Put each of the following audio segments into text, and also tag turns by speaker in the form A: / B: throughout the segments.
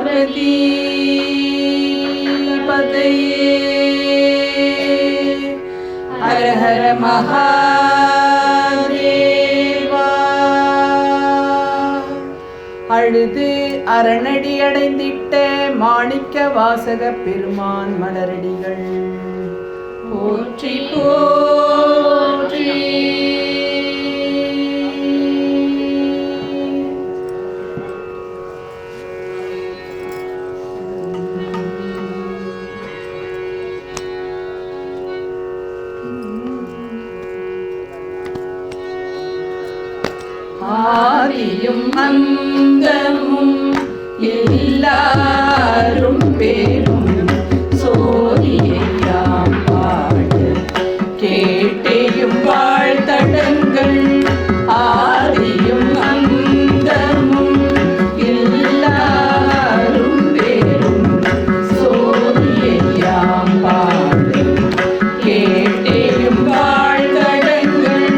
A: பார்வதி பதையே ஹர ஹர மகாதேவா. அழுது அரணடி அடைந்திட்ட மாணிக்க வாசக பெருமான் மலரடிகள் போற்றி போற்றி. ஆதியும் அந்தமும் எல்லாரும் பேரும் சோதியாம் பாடு கேட்டேயும் வாழ்த்தடங்கள். ஆதியும் அந்தமும் எல்லாரும் பேரும் சோதியாம் பாடு கேட்டேயும் வாழ்த்தடங்கள்.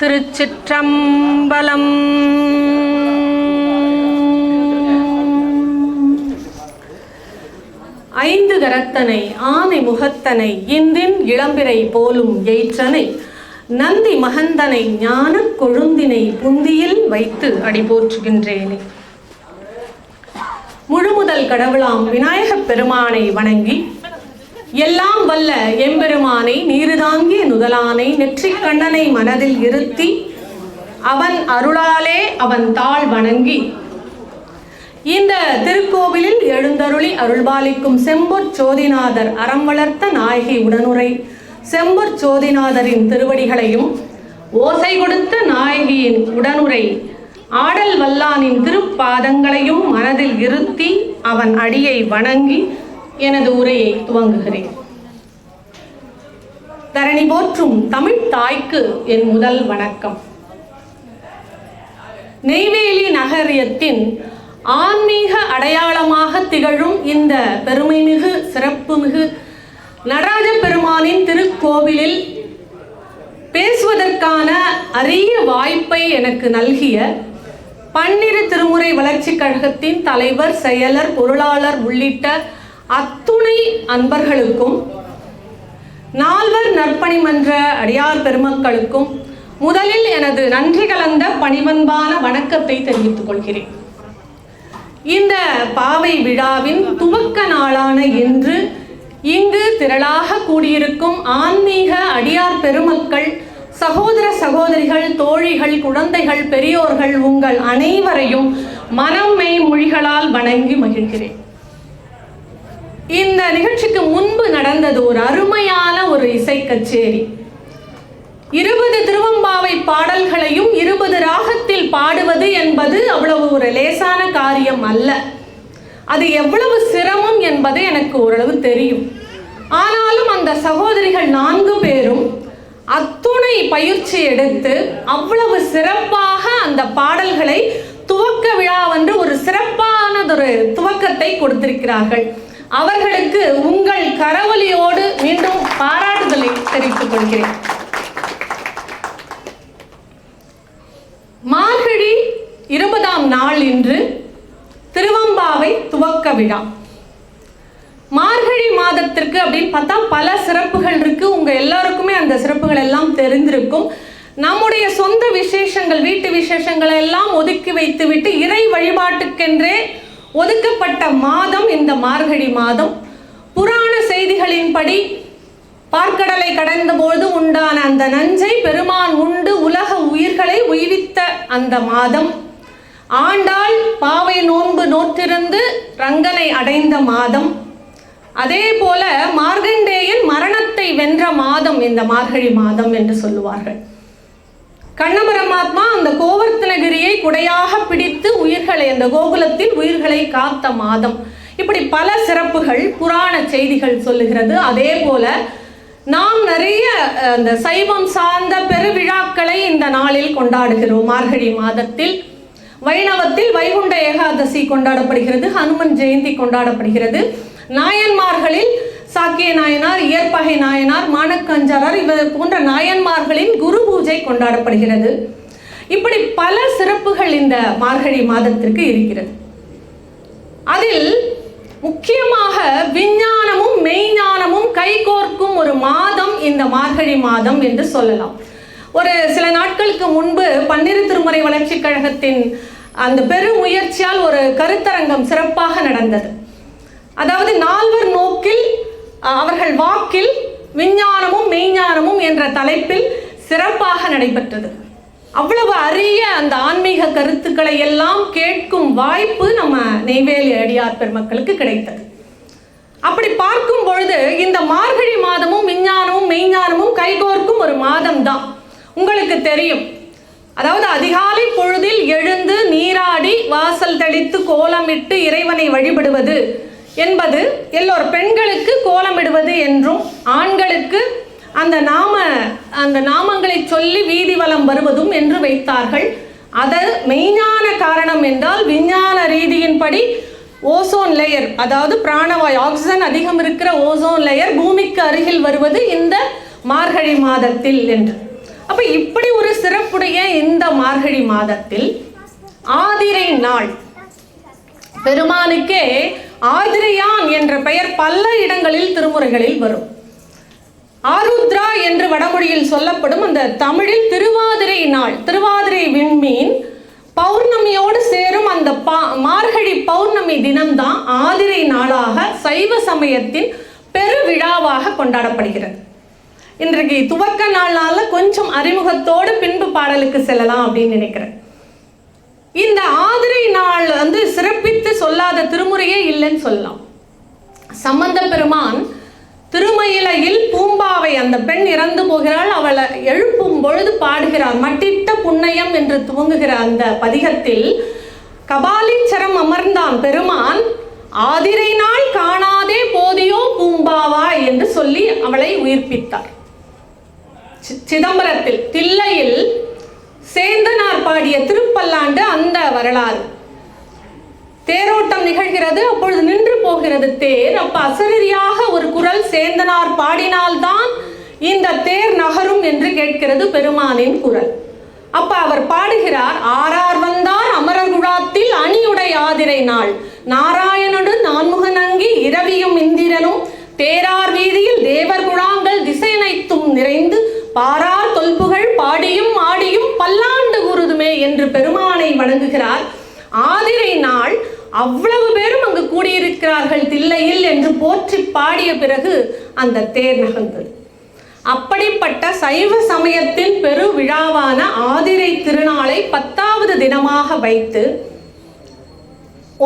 B: திருச்சிற்றம்பலம். ஐந்து கரத்தனை ஆனை முகத்தனை இந்தின் இளம்பிறை போலும் எயிற்றனை நந்தி மகந்தனை ஞான கொழுந்தினை புந்தியில் வைத்து அடிபோற்றுகின்றேனே. முழுமுதல் கடவுளாம் விநாயகப் பெருமானை வணங்கி எல்லாம் வல்ல எம்பெருமானை நீருதாங்கிய நுதலானை நெற்றிக் கண்ணனை மனதில் இருத்தி அவன் அருளாலே அவன் தாழ் வணங்கி இந்த திருக்கோவிலில் எழுந்தருளி அருள்பாலிக்கும் செம்பொற் சோதிநாதர் அறம் வளர்த்த நாயகி உடனுரை செம்பொற் சோதிநாதரின் திருவடிகளையும் ஓசை கொடுத்த நாயகியின் உடனுரை ஆடல் வல்லானின் திருப்பாதங்களையும் மனதில் இருத்தி அவன் அடியை வணங்கி எனது உரையை துவங்குகிறேன். தரணி போற்றும் தமிழ் தாய்க்கு என் முதல் வணக்கம். நெய்வேலி நகரியத்தின் ஆன்மீக அடையாளமாக திகழும் இந்த பெருமைமிகு சிறப்புமிகு நடராஜ பெருமானின் திருக்கோவிலில் பேசுவதற்கான அரிய வாய்ப்பை எனக்கு நல்கிய பன்னிரு திருமுறை வளர்ச்சிக் கழகத்தின் தலைவர், செயலர், பொருளாளர் உள்ளிட்ட அத்துணை அன்பர்களுக்கும் நால்வர் நற்பணி மன்ற அடியார் பெருமக்களுக்கும் முதலில் எனது நன்றி கலந்த பணிவன்பான வணக்கத்தை தெரிவித்துக் கொள்கிறேன். இந்த பாவை விழாவின் துவக்க நாளான இன்று இங்கு திரளாக கூடியிருக்கும் ஆன்மீக அடியார் பெருமக்கள், சகோதர சகோதரிகள், தோழிகள், குழந்தைகள், பெரியோர்கள் உங்கள் அனைவரையும் மனம் மெய் மொழிகளால் வணங்கி மகிழ்கிறேன். இந்த நிகழ்ச்சிக்கு முன்பு நடந்தது ஒரு அருமையான ஒரு இசை கச்சேரி. 20 திருவம்பாவை பாடல்களையும் 20 ராகத்தில் பாடுவது என்பது அவ்வளவு ஒரு லேசான காரியம் அல்ல. அது எவ்வளவு சிரமம் என்பது எனக்கு ஓரளவு தெரியும். ஆனாலும் அந்த சகோதரிகள் 4 பேரும் அத்துணை பயிற்சி எடுத்து அவ்வளவு சிறப்பாக அந்த பாடல்களை துவக்க விழாவென்று ஒரு சிறப்பானதொரு துவக்கத்தை கொடுத்திருக்கிறார்கள். அவர்களுக்கு உங்கள் கரவொலியோடு மீண்டும் பாராட்டுதலை தெரிவித்துக் கொள்கிறேன். மார்கழி 20ஆம் நாள் இன்று திருவம்பாவை துவக்க விழா. மார்கழி மாதத்திற்கு அப்படின்னு பார்த்தா பல சிறப்புகள் இருக்கு. உங்க எல்லாருக்குமே அந்த சிறப்புகள் எல்லாம் தெரிந்திருக்கும். நம்முடைய சொந்த விசேஷங்கள், வீட்டு விசேஷங்களை எல்லாம் ஒதுக்கி வைத்துவிட்டு இறை வழிபாட்டுக்கென்றே ஒதுக்கப்பட்ட மாதம் இந்த மார்கழி மாதம். புராண செய்திகளின்படி பார்க்கடலை கடந்தபோது உண்டான அந்த நஞ்சை பெருமான் உண்டு உலக உயிர்களை உய்வித்த அந்த மாதம். ஆண்டாள் பாவை நோன்பு நோற்றிருந்து ரங்கனை அடைந்த மாதம். அதே போல மார்கண்டேயன் மரணத்தை வென்ற மாதம் இந்த மார்கழி மாதம் என்று சொல்லுவார்கள். கண்ணபரமாத்மா அந்த கோவர்த்தனகிரியை குடையாக பிடித்து உயிர்களை, அந்த கோகுலத்தில் உயிர்களை காத்த மாதம். இப்படி பல சிறப்புகள் புராண செய்திகள் சொல்லுகிறது. அதே போல நாம் நிறைய அந்த சைவம் சார்ந்த பெருவிழாக்களை இந்த நாளில் கொண்டாடுகிறோம். மார்கழி மாதத்தில் வைணவத்தில் வைகுண்ட ஏகாதசி கொண்டாடப்படுகிறது, ஹனுமன் ஜெயந்தி கொண்டாடப்படுகிறது. நாயன்மார்களில் சாக்கிய நாயனார், இயற்பகை நாயனார், மாணக்கஞ்சாரர் இவர் போன்ற நாயன்மார்களின் குரு பூஜை கொண்டாடப்படுகிறது. இப்படி பல சிறப்புகள் இந்த மார்கழி மாதத்திற்கு இருக்கிறது. அதில் முக்கியமாக விஞ்ஞானமும் மெய்ஞானமும் கைகோர்க்கும் ஒரு மாதம் இந்த மார்கழி மாதம் என்று சொல்லலாம். ஒரு சில நாட்களுக்கு முன்பு பன்னிரு திருமுறை வளர்ச்சிக் கழகத்தின் அந்த பெரும் முயற்சியால் ஒரு கருத்தரங்கம் சிறப்பாக நடந்தது. அதாவது நால்வர் நோக்கில் அவர்கள் வாக்கில் விஞ்ஞானமும் மெய்ஞானமும் என்ற தலைப்பில் சிறப்பாக நடைபெற்றது. அவ்வளவு அரிய அந்த ஆன்மீக கருத்துக்களை எல்லாம் கேட்கும் வாய்ப்பு நம்ம நெய்வேலி அடியார் பெருமக்களுக்கு கிடைத்தது. அப்படி பார்க்கும் பொழுது இந்த மார்கழி மாதமும் விஞ்ஞானமும் மெய்ஞானமும் கைகோர்க்கும் ஒரு மாதம் தான். உங்களுக்கு தெரியும், அதாவது அதிகாலை பொழுதில் எழுந்து நீராடி வாசல் தெளித்து கோலமிட்டு இறைவனை வழிபடுவது என்பது எல்லோரும், பெண்களுக்கு கோலமிடுவது என்றும் ஆண்களுக்கு அந்த நாமங்களை சொல்லி வீதி வலம் வருவதும் என்று வைத்தார்கள். அது மெய்ஞான காரணம் என்றால் விஞ்ஞான ரீதியின்படி ஓசோன் லேயர், அதாவது பிராணவாயு ஆக்சிஜன் அதிகம் இருக்கிற ஓசோன் லேயர் பூமிக்கு அருகில் வருவது இந்த மார்கழி மாதத்தில் என்று. அப்ப இப்படி ஒரு சிறப்புடைய இந்த மார்கழி மாதத்தில் ஆதிரை நாள், பெருமானுக்கே ஆதிரையான் என்ற பெயர் பல இடங்களில் திருமுறைகளில் வரும். ஆருத்ரா என்று வடமொழியில் சொல்லப்படும் அந்த தமிழில் திருவாதிரை நாள், திருவாதிரை விண்மீன் பௌர்ணமியோடு சேரும் அந்த மார்கழி பௌர்ணமி தினம்தான் ஆதிரை நாளாக சைவ சமயத்தின் பெருவிழாவாக கொண்டாடப்படுகிறது. இன்றைக்கு துவக்க நாள்னால கொஞ்சம் அறிமுகத்தோடு பின்பு பாடலுக்கு செல்லலாம் அப்படின்னு நினைக்கிறேன். இந்த ஆதிரை நாள் சிறப்பித்து சொல்லாத திருமுறையே இல்லைன்னு சொல்லலாம். சம்பந்த பெருமான் திருமயிலையில் பூம்பாவை, அந்த பெண் இறந்து போகிறாள், அவளை எழுப்பும் பொழுது பாடுகிறார். மட்டிட்ட புண்ணியம் என்று துவங்குகிற அந்த பதிகத்தில் கபாலீச்சரம் அமர்ந்தான் பெருமான், ஆதிரை நாள் காணாதே போதியோ பூம்பாவா என்று சொல்லி அவளை உயிர்ப்பித்தார். சிதம்பரத்தில் தில்லையில் சேந்தனார் பாடிய திருப்பல்லாண்டு அந்த வரலாறு. தேரோட்டம் நிகழ்கிறது, அப்பொழுது நின்று போகிறது தேர். அப்ப அசரீரியாக ஒரு குரல் சேந்தனார் பாடினால்தான் இந்த தேர் நகரும் என்று கேட்கிறது பெருமானின் குரல். அப்ப அவர் பாடுகிறார், ஆரார் வந்தார் அமரகுழாத்தில் அணியுடை ஆதிரை நாள், நாராயணனு நான்முகனங்கி இரவியும் இந்திரனும் தேரார் வீதியில் தேவர் குழாங்கள் திசையனைத்தும் நிறைந்து பாரார் தொல்புகள் பாடியும் ஆடியும் பல்லாண்டு கூறுதுமே என்று பெருமானை வணங்குகிறார். ஆதிரை நாள் அவ்வளவு பேரும் அங்கு கூடியிருக்கிறார்கள் தில்லையில் என்று போற்றி பாடிய பிறகு அந்த தேர் நகர்ந்தது. அப்படிப்பட்ட சைவ சமயத்தின் பெரு விழாவான ஆதிரை திருநாளை 10வது தினமாக வைத்து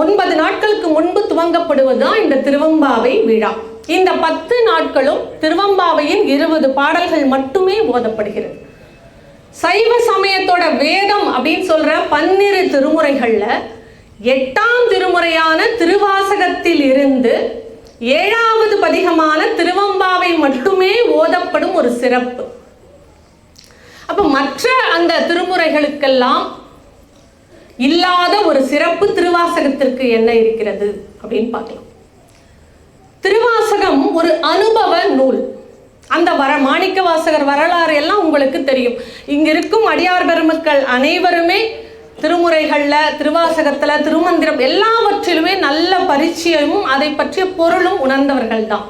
B: 9 நாட்களுக்கு முன்பு துவங்கப்படுவதுதான் இந்த திருவம்பாவை விழா. இந்த 10 நாட்களும் திருவம்பாவையின் 20 பாடல்கள் மட்டுமே ஓதப்படுகிறது. சைவ சமயத்தோட வேதம் அப்படின்னு சொல்ற 12 திருமுறைகள்ல 8ஆம் திருமுறையான திருவாசகத்தில் இருந்து 7வது பதிகமான திருவம்பாவை மட்டுமே ஓதப்படும் ஒரு சிறப்பு. அப்ப மற்ற அந்த திருமுறைகளுக்கெல்லாம் இல்லாத ஒரு சிறப்பு திருவாசகத்திற்கு என்ன இருக்கிறது அப்படின்னு பார்க்கலாம். திருவாசகம் ஒரு அனுபவ நூல். அந்த மாணிக்க வாசகர் வரலாறு எல்லாம் உங்களுக்கு தெரியும். இங்க இருக்கும் அடியார் பெருமக்கள் அனைவருமே திருமுறைகள்ல, திருவாசகத்துல, திருமந்திரம் எல்லாவற்றிலுமே நல்ல பரிச்சயமும் அதை பற்றிய பொருளும் உணர்ந்தவர்கள் தான்.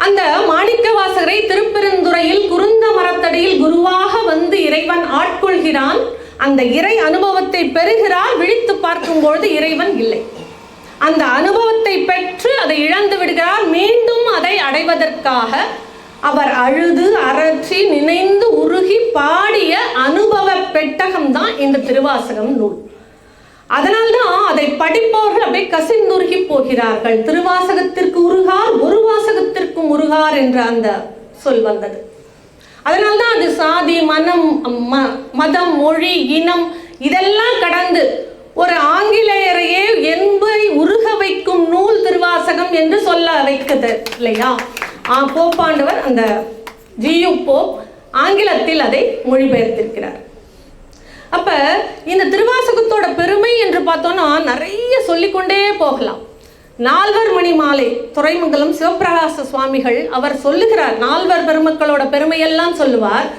B: அந்த மாணிக்க வாசகரை திருப்பெருந்துறையில் குருந்த மரத்தடியில் குருவாக வந்து இறைவன் ஆட்கொள்கிறான். அந்த இறை அனுபவத்தை பெறுகிறார். விழித்து பார்க்கும்பொழுது இறைவன் இல்லை. அந்த அனுபவத்தை பெற்று அதை இழந்து விடுகிறார். மீண்டும் அதை அடைவதற்காக அவர் அழுது அரற்றி நினைந்து உருகி பாடிய அனுபவ பெட்டகம்தான் இந்த திருவாசகம் நூல். அதனால்தான் அதை படிப்பவர்கள் அப்படியே கசிந்துருகி போகிறார்கள். திருவாசகத்திற்கு உருகார், ஒரு வாசகத்திற்கும் உருகார் என்ற அந்த சொல் வந்தது. அதனால்தான் அது சாதி, மதம், மொழி, இனம் இதெல்லாம் கடந்து ஒரு ஆங்கிலேயரையே என்பை உருக வைக்கும் நூல் திருவாசகம் என்று சொல்ல வைக்குது இல்லையா? போப்பாண்டவர் அந்த ஜியு போப் ஆங்கிலத்தில் அதை மொழிபெயர்த்திருக்கிறார். அப்ப இந்த திருவாசகத்தோட பெருமை என்று பார்த்தோம்னா நிறைய சொல்லிக்கொண்டே போகலாம். நால்வர் மணி மாலை துறைமங்கலம் சிவபிரகாச சுவாமிகள் அவர் சொல்லுகிறார். நால்வர் பெருமக்களோட பெருமையெல்லாம் சொல்லுவார்.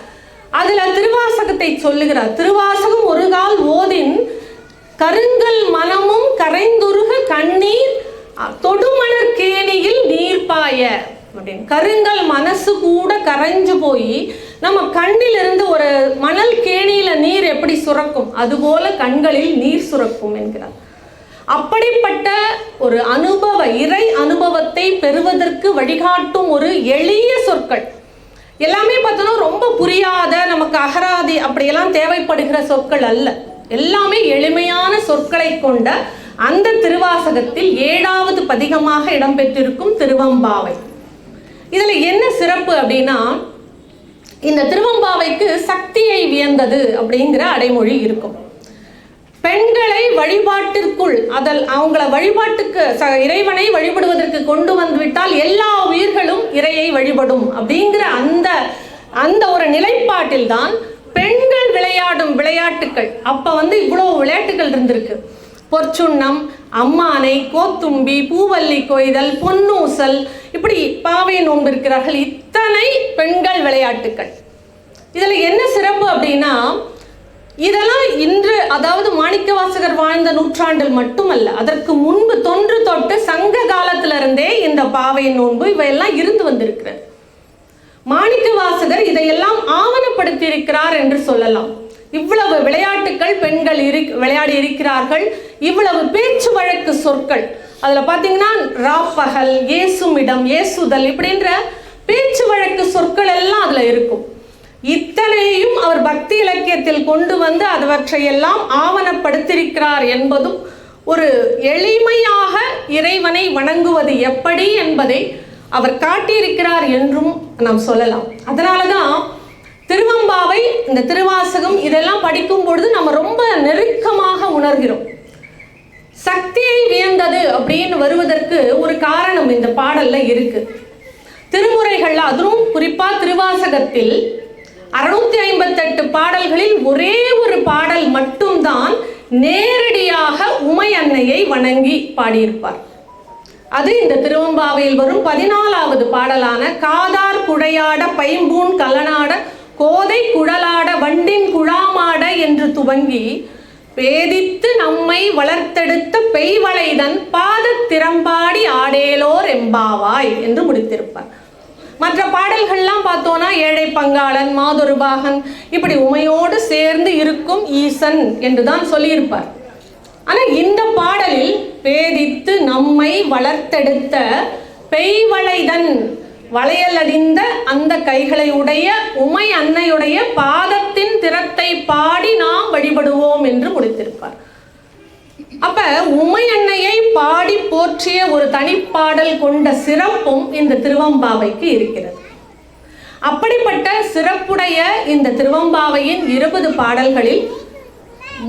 B: அதுல திருவாசகத்தை சொல்லுகிறார். திருவாசகம் ஒரு கால் ஓதின் கருங்கல் மனமும் கரைந்துருக கண்ணீர் தொடுமணர் கேணியில் நீர் பாய அப்படின்னு. கருங்கல் மனசு கூட கரைஞ்சு போய் நம்ம கண்ணில் இருந்து ஒரு மணல் கேணியில நீர் எப்படி சுரக்கும் அதுபோல கண்களில் நீர் சுரக்கும் என்கிறார். அப்படிப்பட்ட ஒரு அனுபவ இறை அனுபவத்தை பெறுவதற்கு வழிகாட்டும் ஒரு எளிய சொற்கள். எல்லாமே பார்த்தோன்னா ரொம்ப புரியாத நமக்கு அகராதி அப்படியெல்லாம் தேவைப்படுகிற சொற்கள் அல்ல. எல்லாமே எளிமையான சொற்களை கொண்ட அந்த திருவாசகத்தில் 7வது பதிகமாக இடம்பெற்றிருக்கும் திருவம்பாவை. இதுல என்ன சிறப்பு அப்படின்னா, இந்த திருவம்பாவைக்கு சக்தியை வியந்தது அப்படிங்கிற அடைமொழி இருக்கும். பெண்களை வழிபாட்டிற்குள் அவங்கள வழிபாட்டுக்கு இறைவனை வழிபடுவதற்கு கொண்டு வந்துவிட்டால் எல்லா உயிர்களும் இறையை வழிபடும் அப்படிங்கிற அந்த ஒரு நிலைப்பாட்டில் தான் பெண்கள் விளையாடும் விளையாட்டுக்கள். அப்ப இவ்வளோ விளையாட்டுகள் இருந்திருக்கு. பொற்சுண்ணம், அம்மானை, கோத்தும்பி, பூவல்லி கொய்தல், பொன்னூசல், இப்படி பாவை நோன்பு இருக்கிறார்கள். இத்தனை பெண்கள் விளையாட்டுக்கள். இதுல என்ன சிறப்பு அப்படின்னா, இதெல்லாம் இன்று அதாவது மாணிக்கவாசகர் வாழ்ந்த நூற்றாண்டில் மட்டுமல்ல, அதற்கு முன்பு தொன்று தொட்டு சங்க காலத்திலிருந்தே இந்த பாவை நோன்பு இவையெல்லாம் இருந்து வந்திருக்கிறது. மாணிக்கவாசகர் இதையெல்லாம் ஆவணப்படுத்தி இருக்கிறார் என்று சொல்லலாம். இவ்வளவு விளையாட்டுக்கள் பெண்கள் விளையாடி இருக்கிறார்கள். இவ்வளவு பேச்சு வழக்கு சொற்கள் அதுல பாத்தீங்கன்னா ராப்பகல், ஏசுமிடம், ஏசுதல் இப்படின்ற பேச்சு வழக்கு சொற்கள் எல்லாம் அதுல இருக்கும். இத்தனையும் அவர் பக்தி இலக்கியத்தில் கொண்டு வந்து அவற்றையெல்லாம் ஆவணப்படுத்தியிருக்கிறார் என்பதும் ஒரு எளிமையாக இறைவனை வணங்குவது எப்படி என்பதை அவர் காட்டியிருக்கிறார் என்றும் நாம் சொல்லலாம். அதனாலதான் திருவம்பாவை, இந்த திருவாசகம் இதெல்லாம் படிக்கும் பொழுது நம்ம ரொம்ப நெருக்கமாக உணர்கிறோம். சக்தியை வியந்தது அப்படின்னு வருவதற்கு ஒரு காரணம் இந்த பாடல்ல இருக்கு. திருமுறைகள்ல அதுவும் குறிப்பா திருவாசகத்தில் 658 பாடல்களில் ஒரே ஒரு பாடல் மட்டும்தான் நேரடியாக உமை அன்னையை வணங்கி பாடியிருப்பார். அது இந்த திருவம்பாவையில் வரும் 14வது பாடலான காதார் குழையாட பைம்பூன் கலனாட கோதை குழலாட வண்டின் குழாமாட என்று துவங்கி பேதித்து நம்மை வளர்த்தெடுத்த பெய்வளைதன் பாதத்திறம்பாடி ஆடேலோர் எம்பாவாய் என்று முடித்திருப்பார். மற்ற பாடல்கள்லாம் பார்த்தோன்னா ஏழை பங்காளன், மாதொருபாகன் இப்படி உமையோடு சேர்ந்து இருக்கும் ஈசன் என்றுதான் சொல்லியிருப்பார். ஆனா இந்த பாடலில் பேதித்து நம்மை வளர்த்தெடுத்த பெய்வளைதன் வளையலடிந்த அந்த கைகளை உடைய உமை அன்னையுடைய பாதத்தின் திறத்தை பாடி நாம் வழிபடுவோம் என்று முடித்திருப்பார். அப்ப உமை அன்னையை பாடி போற்றிய ஒரு தனிப்பாடல் கொண்ட சிறப்பும் இந்த திருவம்பாவைக்கு இருக்கிறது. அப்படிப்பட்ட சிறப்புடைய இந்த திருவம்பாவையின் 20 பாடல்களில்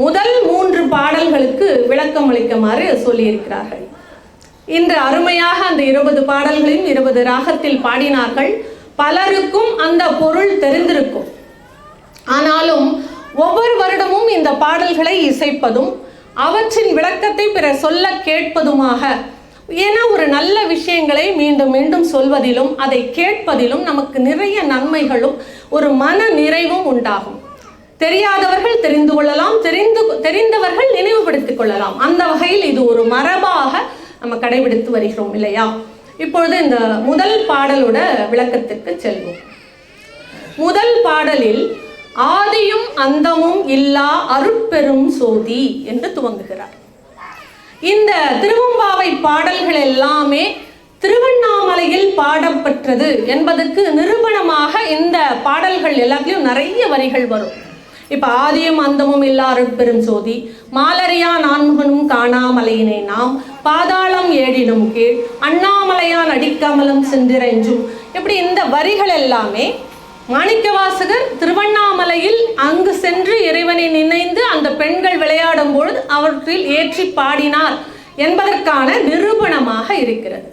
B: முதல் 3 பாடல்களுக்கு விளக்கம் அளிக்குமாறு சொல்லியிருக்கிறார்கள். இன்று அருமையாக அந்த 20 பாடல்களையும் 20 ராகத்தில் பாடினார்கள். பலருக்கும் அந்த பொருள் தெரிந்திருக்கும். ஆனாலும் ஒவ்வொரு வருடமும் இந்த பாடல்களை இசைப்பதும் அவற்றின் விளக்கத்தை பிற சொல்ல கேட்பதுமாக, ஏன்னா ஒரு நல்ல விஷயங்களை மீண்டும் மீண்டும் சொல்வதிலும் அதை கேட்பதிலும் நமக்கு நிறைய நன்மைகளும் ஒரு மன நிறைவும் உண்டாகும். தெரியாதவர்கள் தெரிந்து கொள்ளலாம், தெரிந்தவர்கள் நினைவுபடுத்திக் கொள்ளலாம். அந்த வகையில் இது ஒரு மரபாக நம்ம கடைபிடித்து வருகிறோம் இல்லையா? இப்பொழுது இந்த முதல் பாடலோட விளக்கத்திற்கு செல்வோம். முதல் பாடலில் ஆதியும் அந்தமும் இல்லா அருட்பெரும் சோதி என்று துவங்குகிறார். இந்த திருவெம்பாவை பாடல்கள் எல்லாமே திருவண்ணாமலையில் பாடப்பெற்றது என்பதற்கு நிரூபணமாக இந்த பாடல்கள் எல்லாத்துலேயும் நிறைய வரிகள் வரும். இப்போ ஆதியும் அந்தமும் இல்லா அருட்பெரும் சோதி, மாலரியா நான்முகனும் காணாமலையினை நாம், பாதாளம் ஏழினும் கீழ், அண்ணாமலையான் அடிக்கமலம் சென்றிரைஞ்சும், இப்படி இந்த வரிகள் எல்லாமே மாணிக்கவாசகர் திருவண்ணாமலையில் அங்கு சென்று இறைவனை நினைந்து அந்த பெண்கள் விளையாடும் பொழுது அவற்றில் ஏற்றி பாடினார் என்பதற்கான நிரூபணமாக இருக்கிறது.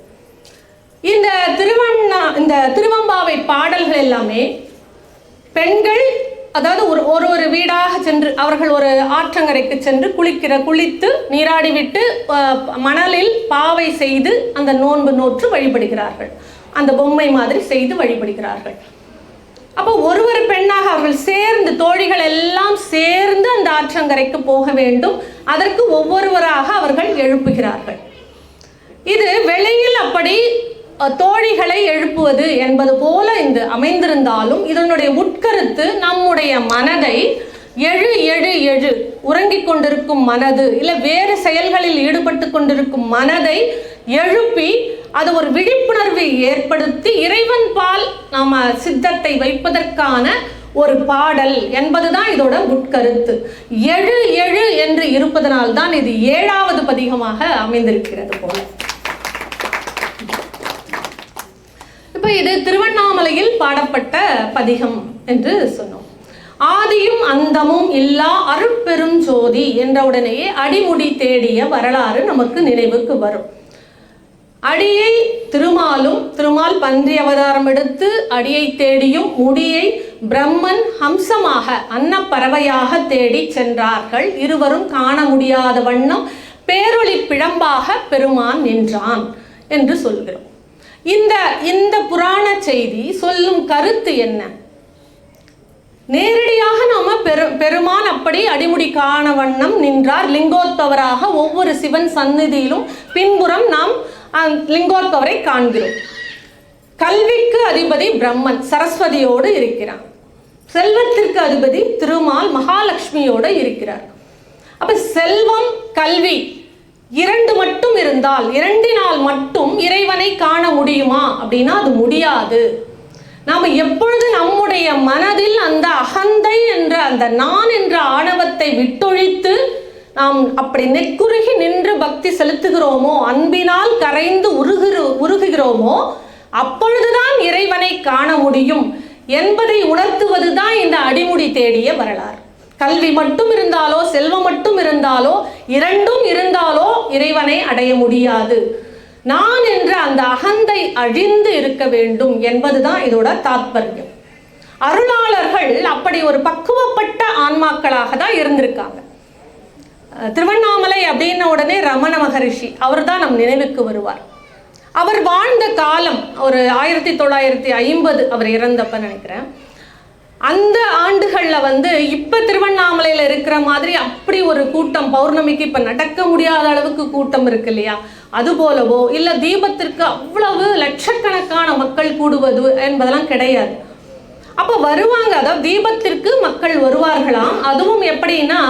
B: இந்த திருவெம்பாவை பாடல்கள் எல்லாமே பெண்கள், அதாவது ஒரு வீடாக சென்று அவர்கள் ஒரு ஆற்றங்கரைக்கு சென்று குளித்து நீராடிவிட்டு மணலில் பாவை செய்து அந்த நோன்பு நோற்று வழிபடுகிறார்கள். அந்த பொம்மை மாதிரி செய்து வழிபடுகிறார்கள். அப்போ ஒரு பெண்ணாக அவர்கள் சேர்ந்து, தோழிகள் எல்லாம் சேர்ந்து அந்த ஆற்றங்கரைக்கு போக வேண்டும். அதற்கு ஒவ்வொருவராக அவர்கள் எழுப்புகிறார்கள். இது வெளியில் அப்படி தோழிகளை எழுப்புவது என்பது போல இந்த அமைந்திருந்தாலும் இதனுடைய உட்கருத்து நம்முடைய மனதை எழு எழு எழு, உறங்கிக் கொண்டிருக்கும் மனது இல்லை வேறு செயல்களில் ஈடுபட்டு கொண்டிருக்கும் மனதை எழுப்பி அது ஒரு விழிப்புணர்வை ஏற்படுத்தி இறைவன் பால் நாம சித்தத்தை வைப்பதற்கான ஒரு பாடல் என்பதுதான் இதோட உட்கருத்து. எழு எழு என்று இருப்பதனால்தான் இது 7வது பதிகமாக அமைந்திருக்கிறது போல. இப்ப இது திருவண்ணாமலையில் பாடப்பட்ட பதிகம் என்று சொன்னோம். ஆதியும் அந்தமும் இல்லா அருட்பெரும் ஜோதி என்ற உடனேயே அடிமுடி தேடிய வரலாறு நமக்கு நினைவுக்கு வரும். அடியை திருமால் பன்றி அவதாரம் எடுத்து அடியை தேடியும் முடியை பிரம்மன் ஹம்சமாக அன்னப்பறவையாக தேடி சென்றார்கள். இருவரும் காண முடியாத வண்ணம் பேரொளி பிழம்பாக பெருமான் நின்றான் என்று சொல்கிறோம். இந்த புராண செய்தி சொல்லும் கருத்து என்ன? நேரடியாக நாம பெருமான் அப்படி அடிமுடி காண வண்ணம் நின்றார். லிங்கோத்பவராக ஒவ்வொரு சிவன் சந்நிதியிலும் பின்புறம் நாம் லிங்கோத்பவரை காண்கிறோம். கல்விக்கு அதிபதி பிரம்மன் சரஸ்வதியோடு இருக்கிறார். செல்வத்திற்கு அதிபதி திருமால் மகாலட்சுமியோடு இருக்கிறார். அப்ப செல்வம் கல்வி 2 மட்டும் இருந்தால், 2 மட்டும் இறைவனை காண முடியுமா அப்படின்னா அது முடியாது. நாம் எப்பொழுது நம்முடைய மனதில் அந்த அகந்தை என்ற அந்த நான் என்ற ஆணவத்தை விட்டொழித்து நாம் அப்படி நெக்குருகி நின்று பக்தி செலுத்துகிறோமோ, அன்பினால் கரைந்து உருகுகிறோமோ, அப்பொழுதுதான் இறைவனை காண முடியும் என்பதை உணர்த்துவதுதான் இந்த அடிமுடி தேடிய வரலாறு. கல்வி மட்டும் இருந்தாலோ செல்வம் மட்டும் இருந்தாலோ 2ம் இருந்தாலோ இறைவனை அடைய முடியாது. நான் என்ற அந்த அகந்தை அழிந்து இருக்க வேண்டும் என்பதுதான் இதோட தாற்பயம். அருளாளர்கள் அப்படி ஒரு பக்குவப்பட்ட ஆன்மாக்களாக தான் இருந்திருக்காங்க. திருவண்ணாமலை அப்படின்ன உடனே ரமண மகரிஷி அவர் தான் நம் நினைவுக்கு வருவார். அவர் வாழ்ந்த காலம் ஒரு 1950 அவர் இறந்தப்ப நினைக்கிறேன். அந்த ஆண்டுகளில் இப்போ திருவண்ணாமலையில் இருக்கிற மாதிரி அப்படி ஒரு கூட்டம் பௌர்ணமிக்கு இப்போ நடக்க முடியாத அளவுக்கு கூட்டம் இருக்கு இல்லையா, அது போலவோ இல்லை தீபத்திற்கு அவ்வளவு லட்சக்கணக்கான மக்கள் கூடுவது என்பதெல்லாம் கிடையாது. அப்போ வருவாங்க, அதாவது தீபத்திற்கு மக்கள் வருவார்களாம். அதுவும் எப்படின்னா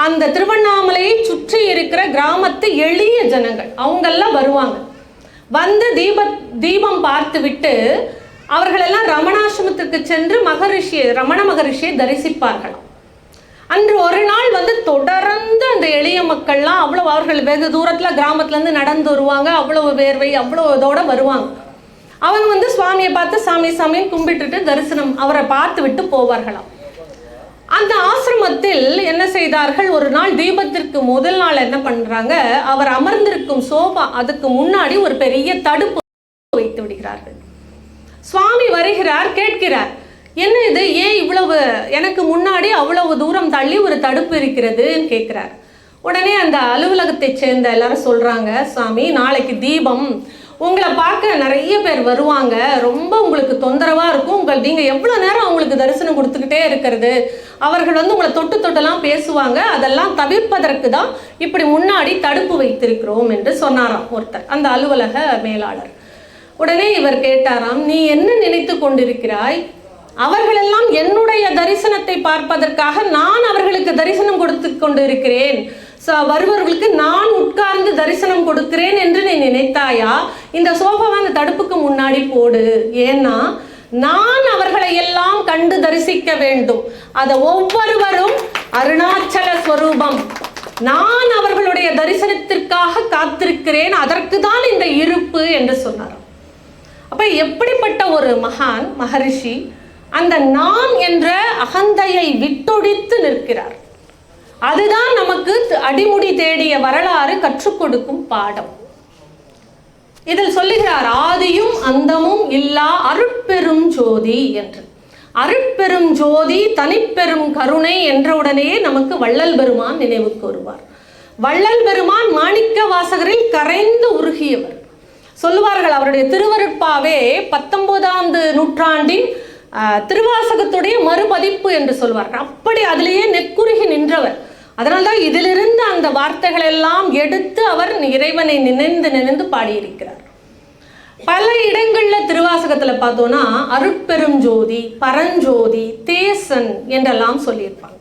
B: அந்த திருவண்ணாமலையை சுற்றி இருக்கிற கிராமத்து எளிய ஜனங்கள் அவங்கெல்லாம் வருவாங்க. தீபம் பார்த்து விட்டு அவர்களெல்லாம் ரமணாசிரமத்திற்கு சென்று ரமண மகரிஷியை தரிசிப்பார்களாம். அன்று ஒரு நாள் தொடர்ந்து அந்த எளிய மக்கள்லாம் அவ்வளவு, அவர்கள் வெகு தூரத்தில் கிராமத்துலேருந்து நடந்து வருவாங்க. அவ்வளவு வேர்வை அவ்வளோ இதோட வருவாங்க. அவங்க சுவாமியை பார்த்து சாமின்னு கும்பிட்டுட்டு தரிசனம் அவரை பார்த்து விட்டு போவார்களாம். அந்த ஆசிரமத்தில் என்ன செய்தார்கள், ஒரு நாள் தீபத்திற்கு முதல் நாள் என்ன பண்ணுறாங்க, அவர் அமர்ந்திருக்கும் சோபா அதுக்கு முன்னாடி ஒரு பெரிய தடுப்பு வைத்து விடுகிறார்கள். சுவாமி வருகிறார், கேட்கிறார், என்ன இது, ஏன் இவ்வளவு எனக்கு முன்னாடி அவ்வளவு தூரம் தள்ளி ஒரு தடுப்பு இருக்கிறதுன்னு கேட்குறார். உடனே அந்த அலுவலகத்தை சேர்ந்த எல்லாரும் சொல்கிறாங்க, சுவாமி நாளைக்கு தீபம், உங்களை பார்க்க நிறைய பேர் வருவாங்க, ரொம்ப உங்களுக்கு தொந்தரவாக இருக்கும், நீங்கள் எவ்வளோ நேரம் அவங்களுக்கு தரிசனம் கொடுத்துக்கிட்டே இருக்கிறது, அவர்கள் உங்களை தொட்டெல்லாம் பேசுவாங்க, அதெல்லாம் தவிர்ப்பதற்கு தான் இப்படி முன்னாடி தடுப்பு வைத்திருக்கிறோம் என்று சொன்னாராம் ஒருத்தர், அந்த அலுவலக மேலாளர். உடனே இவர் கேட்டாராம், நீ என்ன நினைத்து கொண்டிருக்கிறாய், அவர்களெல்லாம் என்னுடைய தரிசனத்தை பார்ப்பதற்காக நான் அவர்களுக்கு தரிசனம் கொடுத்து கொண்டு இருக்கிறேன், வருபவர்களுக்கு நான் உட்கார்ந்து தரிசனம் கொடுக்கிறேன் என்று நீ நினைத்தாயா, இந்த சோஃபாவை அந்த தடுப்புக்கு முன்னாடி போடு. ஏன்னா நான் அவர்களை எல்லாம் கண்டு தரிசிக்க வேண்டும். அதை ஒவ்வொருவரும் அருணாச்சல ஸ்வரூபம், நான் அவர்களுடைய தரிசனத்திற்காக காத்திருக்கிறேன், அதற்கு தான் இந்த இருப்பு என்று சொன்னார். அப்ப எப்படிப்பட்ட ஒரு மகான் மகரிஷி அந்த நான் என்ற அகந்தையை விட்டொழித்து நிற்கிறார். அதுதான் நமக்கு அடிமுடி தேடிய வரலாறு கற்றுக் கொடுக்கும் பாடம். இதில் சொல்லுகிறார், ஆதியும் அந்தமும் இல்லா அருட்பெரும் ஜோதி என்று. அருட்பெரும் ஜோதி தனிப்பெரும் கருணை என்றவுடனே நமக்கு வள்ளல் பெருமான் நினைவுக்கு வருவார். வள்ளல் பெருமான் மாணிக்க வாசகரில் கரைந்து உருகியவர். சொல்லுவார்கள், அவருடைய திருவருட்பாவே 19ஆம் நூற்றாண்டின் திருவாசகத்துடைய மறுபதிப்பு என்று சொல்வார்கள். அப்படி அதிலேயே நெக்குருகி நின்றவர். அதனால்தான் இதிலிருந்து அந்த வார்த்தைகள் எல்லாம் எடுத்து அவர் இறைவனை நினைந்து பாடியிருக்கிறார். பல இடங்கள்ல திருவாசகத்துல பார்த்தோம்னா அருட்பெரும் ஜோதி, பரஞ்சோதி, தேசன் என்றெல்லாம் சொல்லியிருப்பாங்க.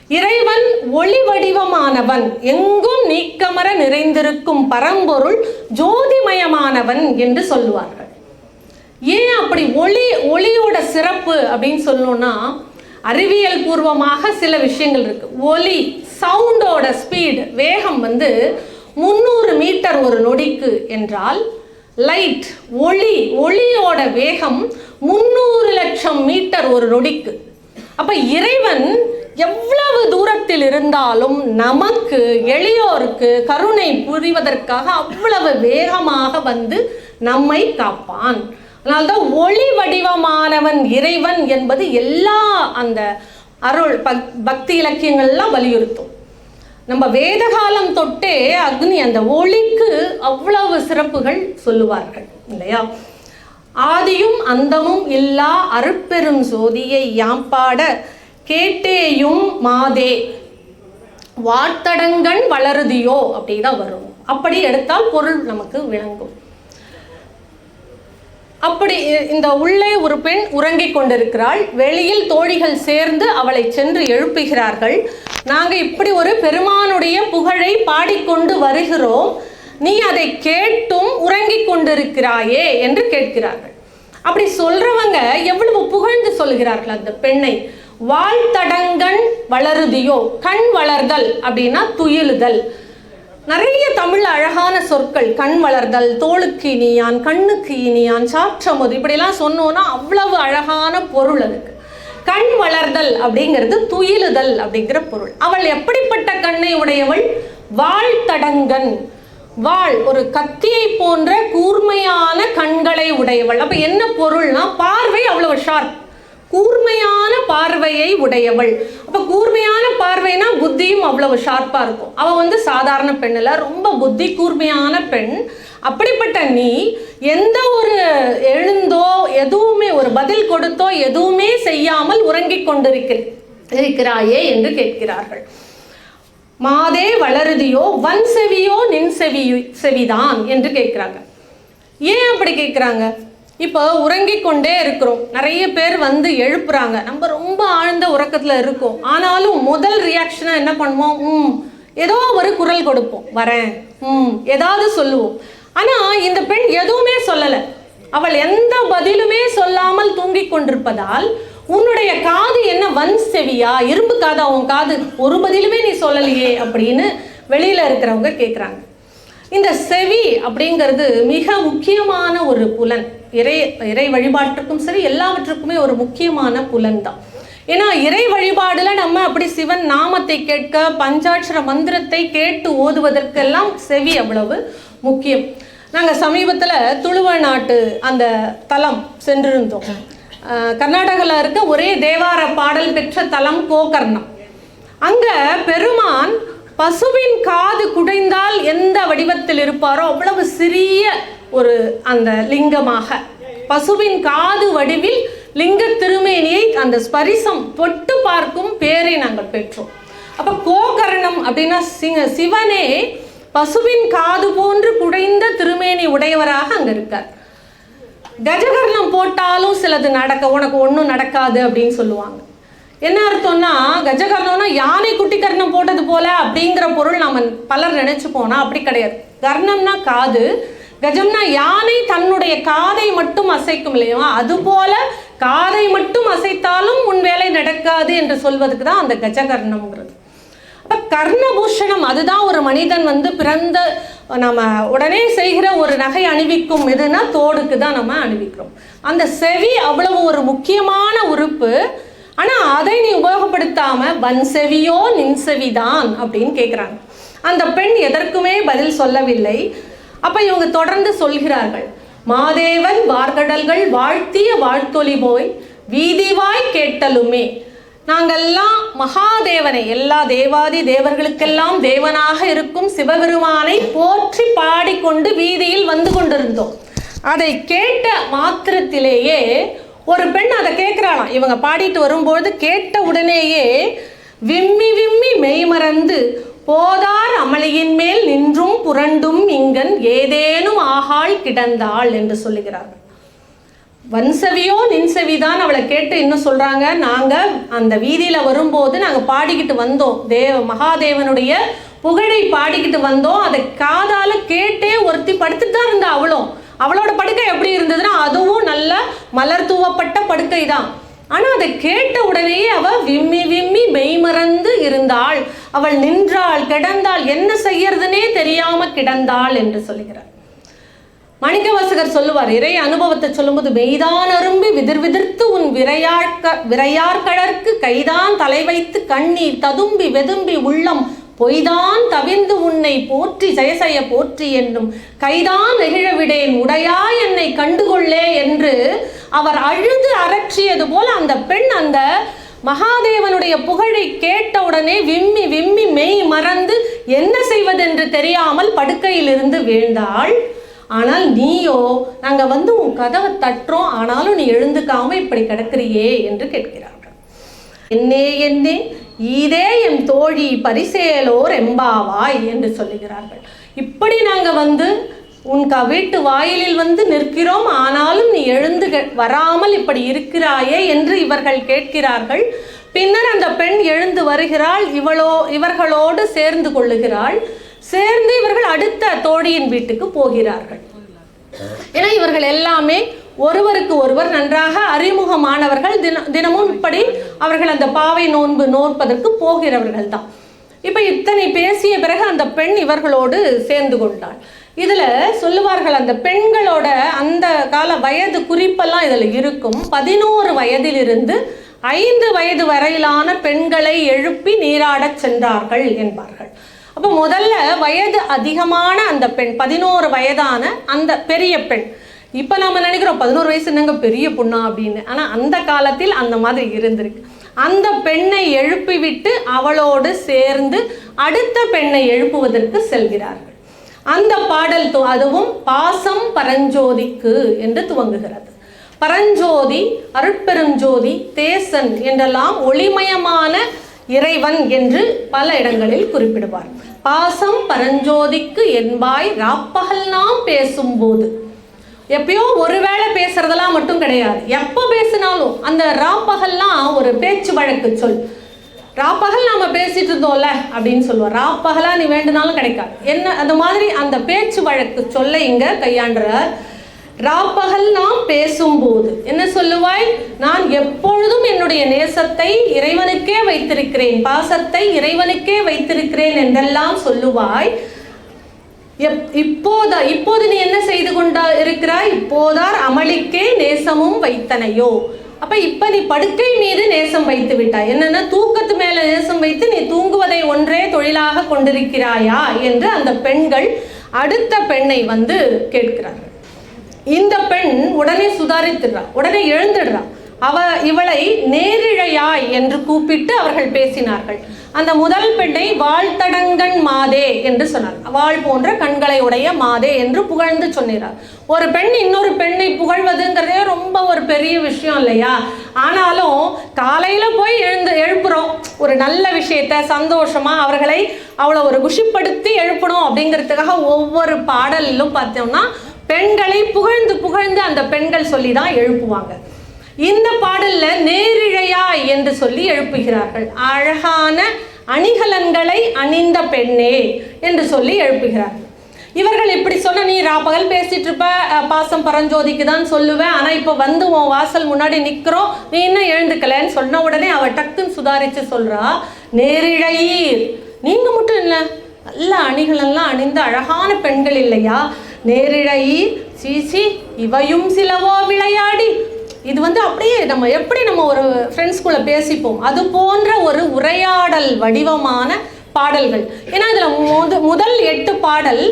B: இறைவன் ஒளி வடிவமானவன், எங்கும் நீக்கமர நிறைந்திருக்கும் பரம்பொருள் ஜோதிமயமானவன் என்று சொல்லுவார்கள். ஏன் அப்படி ஒளியோட சிறப்பு அப்படின்னு சொல்லணும்னா, அறிவியல் பூர்வமாக சில விஷயங்கள் இருக்கு. ஒலி சவுண்டோட ஸ்பீடு, வேகம் 300 மீட்டர் ஒரு நொடிக்கு என்றால், லைட் ஒளியோட வேகம் 300 லட்சம் மீட்டர் ஒரு நொடிக்கு. அப்ப இறைவன் எவ்வளவு தூரத்தில் இருந்தாலும் நமக்கு எளியோருக்கு கருணை புரிவதற்காக அவ்வளவு வேகமாக நம்மை காப்பான். அதனால்தான் ஒளி வடிவமானவன் இறைவன் என்பது எல்லா அந்த அருள் பக்தி இலக்கியங்கள்லாம் வலியுறுத்தும். நம்ம வேத காலம் தொட்டே அக்னி அந்த ஒளிக்கு அவ்வளவு சிறப்புகள் சொல்லுவார்கள் இல்லையா. ஆதியும் அந்தமும் இல்லா அருட்பெரும் ஜோதியை யாம்பாட கேட்டேயும் மாதே வார்த்தடங்கண் வளருதியோ அப்படிதான் வரும். அப்படி எடுத்தால் பொருள் நமக்கு விளங்கும். அப்படி இந்த உள்ளே ஒரு பெண் உறங்கிக் கொண்டிருக்கிறாள். வெளியில் தோழிகள் சேர்ந்து அவளை சென்று எழுப்புகிறார்கள். நாங்கள் இப்படி ஒரு பெருமானுடைய புகழை பாடிக்கொண்டு வருகிறோம், நீ அதை கேட்டும் உறங்கிக் கொண்டிருக்கிறாயே என்று கேட்கிறார்கள். அப்படி சொல்றவங்க எவ்வளவு புகழ்ந்து சொல்கிறார்கள் அந்த பெண்ணை. வாழ்த்தடங்கண் வளருதியோ, கண் வளர்தல் அப்படின்னா துயிலுதல். நிறைய தமிழ் அழகான சொற்கள், கண் வளர்தல், தோளுக்கு இனியான், கண்ணுக்கு இனியான், சாற்றமுது, இப்படிலாம் சொன்னோன்னா அவ்வளவு அழகான பொருள் அதுக்கு. கண் வளர்தல் அப்படிங்கிறது துயிலுதல் அப்படிங்கிற பொருள். அவள் எப்படிப்பட்ட கண்ணை உடையவள்? வாழ்த்தடங்கன், வாள் ஒரு கத்தியை போன்ற கூர்மையான கண்களை உடையவள். அப்ப என்ன பொருள்னா, பார்வை அவ்வளவு ஷார்ப், கூர்மையான பார்வையை உடையவள். அப்ப கூர்மையான பார்வைனா புத்தியும் அவ்வளவு ஷார்ப்பா இருக்கும். அவ சாதாரண பெண் இல்ல, ரொம்ப புத்தி கூர்மையான பெண். அப்படிப்பட்ட நீ எந்த ஒரு எழுந்தோ எதுவுமே ஒரு பதில் கொடுத்தோ எதுவுமே செய்யாமல் உறங்கிக் கொண்டிருக்கிறாயே என்று கேட்கிறார்கள். மாதே வளருதியோ வன் செவியோ நின் செவிதான் என்று கேட்கிறாங்க. ஏன் அப்படி கேட்கிறாங்க? இப்போ உறங்கிக் கொண்டே இருக்கிறோம், நிறைய பேர் எழுப்புறாங்க, நம்ம ரொம்ப ஆழ்ந்த உறக்கத்தில் இருக்கோம். ஆனாலும் முதல் ரியாக்ஷனாக என்ன பண்ணுவோம்? ஏதோ ஒரு குரல் கொடுப்போம், வரேன், ஏதாவது சொல்லுவோம். ஆனால் இந்த பெண் எதுவுமே சொல்லலை. அவள் எந்த பதிலுமே சொல்லாமல் தூங்கிக் கொண்டிருப்பதால் உன்னுடைய காது என்ன வன் செவியா, இரும்பு காதா உன் காது, ஒரு பதிலுமே நீ சொல்லலையே அப்படின்னு வெளியில் இருக்கிறவங்க கேட்குறாங்க. இந்த செவி அப்படிங்கிறது மிக முக்கியமான ஒரு புலன். இறை வழிபாட்டுக்கும் சரி எல்லாவற்றுக்குமே ஒரு முக்கியமான புலன் தான். ஏன்னா இறை வழிபாடுல நம்ம அப்படி சிவன் நாமத்தை கேட்க, பஞ்சாட்சர மந்திரத்தை கேட்டு ஓதுவதற்கெல்லாம் செவி அவ்வளவு முக்கியம். நாங்கள் சமீபத்தில் துளுவநாட்டு அந்த தலம் சென்றிருந்தோம். கர்நாடகாவில் இருக்க ஒரே தேவார பாடல் பெற்ற தலம் கோகர்ணம். அங்கே பெருமான் பசுவின் காது குடைந்தால் எந்த வடிவத்தில் இருப்பாரோ அவ்வளவு சிறிய ஒரு அந்த லிங்கமாக, பசுவின் காது வடிவில் லிங்க திருமேனியை அந்த ஸ்பரிசம் தொட்டு பார்க்கும் பேரை நாங்கள் பெற்றோம். அப்போ கோகர்ணம் அப்படின்னா சிவனே பசுவின் காது போன்று குடைந்த திருமேனி உடையவராக அங்கே இருக்கார். கஜகர்ணம் போட்டாலும் சிலது உனக்கு ஒன்றும் நடக்காது அப்படின்னு சொல்லுவாங்க. என்ன அர்த்தம்னா, கஜகர்ணம்னா யானை குட்டி கர்ணம் போட்டது போல அப்படிங்கிற பொருள் நம்ம பலர் நினைச்சு போனா அப்படி கிடையாது. கர்ணம்னா காது, கஜம்னா யானை தன்னுடைய காதை மட்டும் அசைக்கும் இல்லையா, அது போல காதை மட்டும் அசைத்தாலும் உன் வேலை நடக்காது என்று சொல்வதுக்கு தான் அந்த கஜகர்ணம்ங்கிறது. அப்ப கர்ணபூஷணம் அதுதான் ஒரு மனிதன் பிறந்த நம்ம உடனே செய்கிற ஒரு நகை அணிவிக்கும் எதுனா தோடுக்கு தான் நம்ம அணிவிக்கிறோம். அந்த செவி அவ்வளவு ஒரு முக்கியமான உறுப்பு. ஆனா அதை நீ உபயோகப்படுத்தாம வன் செவியோ நின் செவிதான் அப்படின்னு கேட்குறாங்க. அந்த பெண் எதற்குமே பதில் சொல்லவில்லை. அப்ப இவங்க தொடர்ந்து சொல்கிறார்கள், மாதேவன் வார்கடல்கள் வாழ்த்திய வாழ்த்தொலி போய் வீதிவாய் கேட்டலுமே. நாங்கள்லாம் மகாதேவனை, எல்லா தேவாதி தேவர்களுக்கெல்லாம் தேவனாக இருக்கும் சிவபெருமானை போற்றி பாடிக்கொண்டு வீதியில் வந்து கொண்டிருந்தோம். அதை கேட்ட மாத்திரத்திலேயே ஒரு பெண் அதை கேட்குறாளாம். இவங்க பாடிட்டு வரும்போது கேட்ட உடனேயே விம்மி விம்மி மெய்மறந்து போதார் அமளியின் மேல் நின்றும் புரண்டும் இங்கன் ஏதேனும் ஆகாள் கிடந்தாள் என்று சொல்லுகிறார்கள். வன்செவியோ நின்செவிதான் அவளை கேட்டு இன்னும் சொல்றாங்க, நாங்க அந்த வீதியில வரும்போது நாங்க பாடிக்கிட்டு வந்தோம், மகாதேவனுடைய புகழை பாடிக்கிட்டு வந்தோம். அதை காதால கேட்டே ஒருத்தி படுத்துட்டு தான் இருந்தா. அவளோட படுக்கை எப்படி இருந்ததுன்னா அதுவும் நல்ல மலர் தூவப்பட்ட படுக்கை தான். ஆனா அதை கேட்ட உடனேயே அவ விம்மி விம்மி மெய்மறந்து இருந்தாள். அவள் நின்றாள், கிடந்தாள், என்ன செய்யறதுனே தெரியாம கிடந்தாள் என்று சொல்லுகிறார். மாணிக்கவாசகர் சொல்லுவார், இறை அனுபவத்தை சொல்லும்போது, மெய்தான் அரும்பி விதிர் விதிர்த்து உன் விரையார்கழற்கு கைதான் தலை வைத்து கண்ணீர் ததும்பி வெதும்பி உள்ளம் பொய்தான் தவிர்ந்து உன்னை போற்றி ஜெயசய போற்றி என்னும் கைதான் நெகிழவிடேன் உடையா என்னை கண்டுகொள்ளே என்று அவர் அழுது அரற்றியது போல அந்த பெண் அந்த மகாதேவனுடைய புகழை கேட்டவுடனே விம்மி விம்மி மெய் மறந்து என்ன செய்வதென்று தெரியாமல் படுக்கையிலிருந்து வீழ்ந்தாள். ஆனால் நீயோ, நாங்க உன் கதவை தட்டுறோம், ஆனாலும் நீ எழுந்துக்காம இப்படி கிடக்கிறியே என்று கேட்கிறார்கள். என்னே என்னே ஈதே என் தோழி பரிசேலோர் எம்பாவாய் என்று சொல்லுகிறார்கள். இப்படி நாங்க உன் வீட்டு வாயிலில் நிற்கிறோம், ஆனாலும் நீ எழுந்து வராமல் இப்படி இருக்கிறாயே என்று இவர்கள் கேட்கிறார்கள். பின்னர் அந்த பெண் எழுந்து வருகிறாள், இவர்களோடு சேர்ந்து கொள்ளுகிறாள். சேர்ந்து இவர்கள் அடுத்த தோழியின் வீட்டுக்கு போகிறார்கள். ஏன்னா இவர்கள் எல்லாமே ஒருவருக்கு ஒருவர் நன்றாக அறிமுகமானவர்கள். தினமும் இப்படி அவர்கள் அந்த பாவை நோன்பு நோற்பதற்கு போகிறவர்கள் தான். இப்ப இத்தனை பேசிய பிறகு அந்த பெண் இவர்களோடு சேர்ந்து கொண்டாள். இதுல சொல்லுவார்கள், அந்த பெண்களோட அந்த கால வயது குறிப்பெல்லாம் இதுல இருக்கும். 11 வயதிலிருந்து 5 வயது வரையிலான பெண்களை எழுப்பி நீராடச் சென்றார்கள் என்பார்கள். அப்போ முதல்ல வயது அதிகமான அந்த பெண், 11 வயதான அந்த பெரிய பெண். இப்போ நம்ம நினைக்கிறோம் 11 வயசு என்னங்க பெரிய பொண்ணா அப்படின்னு. ஆனால் அந்த காலத்தில் அந்த மாதிரி இருந்திருக்கு. அந்த பெண்ணை எழுப்பிவிட்டு அவளோடு சேர்ந்து அடுத்த பெண்ணை எழுப்புவதற்கு செல்கிறார்கள். அந்த பாடல் அதுவும் பாசம் பரஞ்சோதிக்கு என்று துவங்குகிறது. பரஞ்சோதி, அருட்பெருஞ்சோதி, தேசன் என்றெல்லாம் ஒளிமயமான இறைவன் என்று பல இடங்களில் குறிப்பிடுவார். பாசம் பரஞ்சோதிக்கு என்பாய் ராப்பகல் நாம் பேசும்போது, எப்பயோ ஒருவேளை பேசுறதெல்லாம் மட்டும் கிடையாது, எப்போ பேசினாலும் அந்த ராப்பகல்லாம் ஒரு பேச்சு வழக்கு சொல். ராப்பகல் நாம பேசிட்டு இருந்தோம்ல அப்படின்னு சொல்லுவோம். ராப்பகலா நீ வேண்டுனாலும் கிடைக்காது. என்ன அந்த மாதிரி அந்த பேச்சு வழக்கு சொல்ல இங்க கையாண்டுறார். ராப்பகல் நாம் பேசும்போது என்ன சொல்லுவாய்? நான் எப்பொழுதும் என்னுடைய நேசத்தை இறைவனுக்கே வைத்திருக்கிறேன், பாசத்தை இறைவனுக்கே வைத்திருக்கிறேன் என்றெல்லாம் சொல்லுவாய். இப்போது நீ என்ன செய்து கொண்டா இருக்கிறாய்? இப்போதார் அமளிக்கே நேசமும் வைத்தனையோ. அப்ப இப்ப நீ படுக்கை மீது நேசம் வைத்து விட்டாய். என்னன்னா தூக்கத்து மேல நேசம் வைத்து நீ தூங்குவதை ஒன்றே தொழிலாக கொண்டிருக்கிறாயா என்று அந்த பெண்கள் அடுத்த பெண்ணை கேட்கிறார்கள். இந்த பெண் உடனே சுதாரித்துடுறா, உடனே எழுந்துடுறா. இவளை நேரிழையாய் என்று கூப்பிட்டு அவர்கள் பேசினார்கள். அந்த முதல் பெண்ணை வாழ்த்தடங்கன் மாதே என்று சொன்னார். வாழ் போன்ற கண்களை உடைய மாதே என்று புகழ்ந்து சொன்னார். ஒரு பெண் இன்னொரு பெண்ணை புகழ்வதுங்கிறதே ரொம்ப ஒரு பெரிய விஷயம் இல்லையா? ஆனாலும் காலையில போய் எழுப்புறோம் ஒரு நல்ல விஷயத்த, சந்தோஷமா அவர்களை அவ்வளோ ஒரு குஷிப்படுத்தி எழுப்பணும் அப்படிங்கிறதுக்காக ஒவ்வொரு பாடலிலும் பார்த்தோம்னா பெண்களை புகழ்ந்து புகழ்ந்து அந்த பெண்கள் சொல்லி தான் எழுப்புவாங்க. இந்த பாடல்ல நேரிழையாய் என்று சொல்லி எழுப்புகிறார்கள். அழகான அணிகலன்களை அணிந்த பெண்ணே என்று சொல்லி எழுப்புகிறார்கள். இவர்கள் இப்படி சொன்ன, நீ ராப்பகல் பேசிட்டு இருப்ப, பாசம் பரஞ்சோதிக்கு தான் சொல்லுவேன், ஆனா இப்ப வந்து உன் வாசல் முன்னாடி நிக்கிறோம், நீ இன்னும் எழுந்துக்கலன்னு சொன்ன உடனே அவ டக்குன்னு சுதாரிச்சு சொல்றா, நேரிழையீர், நீங்க மட்டும் இல்லை, நல்ல அணிகளெல்லாம் அணிந்த அழகான பெண்கள் இல்லையா, நேரிழையீர் சீசி இவையும் சிலவோ விளையாடி. இது வந்து அப்படியே நம்ம எப்படி நம்ம ஒரு ஃப்ரெண்ட்ஸ்குள்ள பேசிப்போம் அது போன்ற ஒரு உரையாடல் வடிவமான பாடல்கள். ஏன்னா இதுல முதல் 8 பாடல்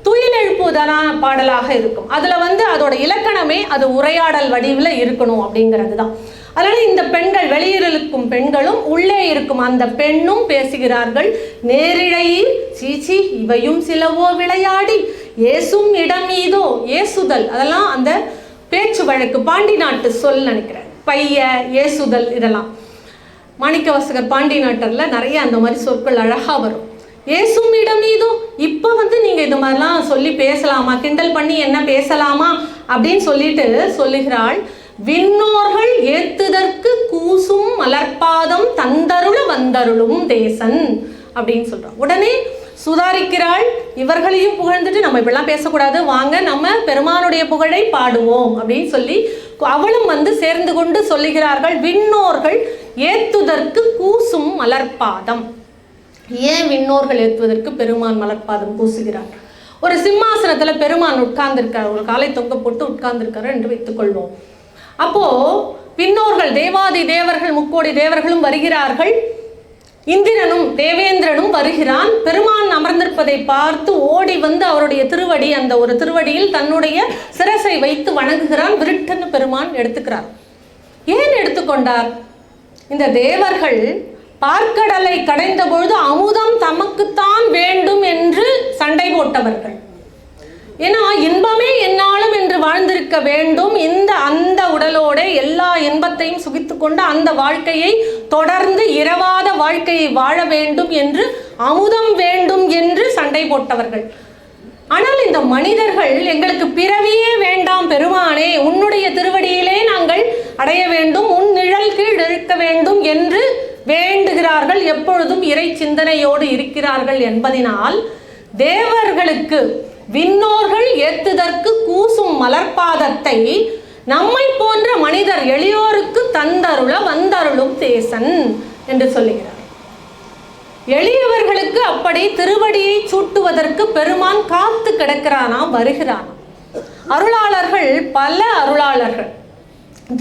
B: துயில் எழுப்புவதான பாடலாக இருக்கும். அதுல வந்து அதோட இலக்கணமே அது உரையாடல் வடிவில் இருக்கணும் அப்படிங்கிறது தான். அதனால இந்த பெண்கள், வெளியிலிருக்கும் பெண்களும் உள்ளே இருக்கும் அந்த பெண்ணும் பேசுகிறார்கள். நேரிழையீர் சீச்சி இவையும் சிலவோ விளையாடி ஏசும் இடம் மீதோ, ஏசுதல் அதெல்லாம் அந்த பேச்சு வழக்கு பாண்டி நாட்டு சொல் நினைக்கிறேன், பைய ஏசுதல் இதெல்லாம் மாணிக்கவாசகர் பாண்டி நாட்டர்ல நிறைய அந்த மாதிரி சொற்கள் அழகா வரும். ஏசும் இடம் மீதோ, இப்போ வந்து நீங்க இது மாதிரிலாம் சொல்லி பேசலாமா, கிண்டல் பண்ணி என்ன பேசலாமா அப்படின்னு சொல்லிட்டு சொல்லுகிறாள். விண்ணோர்கள் ஏத்துதற்கு கூசும் மலர்பாதம் தந்தருள வந்தருளும் தேசன் அப்படின்னு சொல்றான். உடனே சுதாரிக்கிறாள். இவர்களையும் புகழ்ந்துட்டு நம்ம இப்படிலாம் பேசக்கூடாது, வாங்க நம்ம பெருமானுடைய புகழை பாடுவோம் அப்படின்னு சொல்லி அவளும் வந்து சேர்ந்து கொண்டு சொல்லுகிறார்கள். விண்ணோர்கள் ஏத்துதற்கு கூசும் மலர்பாதம். ஏன் விண்ணோர்கள் ஏத்துவதற்கு பெருமான் மலர்பாதம் கூசுகிறார்? ஒரு சிம்மாசனத்துல பெருமான் உட்கார்ந்திருக்கார், ஒரு காலை தொங்க போட்டு உட்கார்ந்திருக்காரு என்று வைத்துக் கொள்வோம். அப்போ விண்ணோர்கள், தேவாதி தேவர்கள், முக்கோடி தேவர்களும் வருகிறார்கள். இந்திரனும் தேவேந்திரனும் வருகிறான். பெருமான் அமர்ந்திருப்பதை பார்த்து ஓடி வந்து அவருடைய திருவடி, அந்த ஒரு திருவடியில் தன்னுடைய சிரசை வைத்து வணங்குகிறான். விருட்டன்னு பெருமான் எடுத்துக்கிறார். ஏன் எடுத்துக்கொண்டார்? இந்த தேவர்கள் பார்க்கடலை கடைந்த பொழுது அமுதம் தமக்குத்தான் வேண்டும் என்று சண்டை போட்டவர்கள். ஏன்னா இன்பமே என்னாலும் என்று வாழ்ந்திருக்க வேண்டும், அந்த உடலோட எல்லா இன்பத்தையும் சுகித்து கொண்டு அந்த வாழ்க்கையை தொடர்ந்து இரவாத வாழ்க்கையை வாழ வேண்டும் என்று, அமுதம் வேண்டும் என்று சண்டை போட்டவர்கள். ஆனால் இந்த மனிதர்கள் எங்களுக்கு பிறவியே வேண்டாம் பெருமானே, உன்னுடைய திருவடியிலே நாங்கள் அடைய வேண்டும், உன் நிழல் கீழ் இருக்க வேண்டும் என்று வேண்டுகிறார்கள். எப்பொழுதும் இறை சிந்தனையோடு இருக்கிறார்கள் என்பதினால் தேவர்களுக்கு விண்ணோர்கள் ஏத்துதற்கு கூசும் மலர்பாதத்தை நம்மை போன்ற மனிதர் எளியோருக்கு தந்தருள வந்தருளும் தேசன் என்று சொல்லுகிறார். எளியவர்களுக்கு அப்படி திருவடியை சூட்டுவதற்கு பெருமான் காத்து கிடக்கிறானாம், வருகிறானாம். அருளாளர்கள், பல அருளாளர்கள்,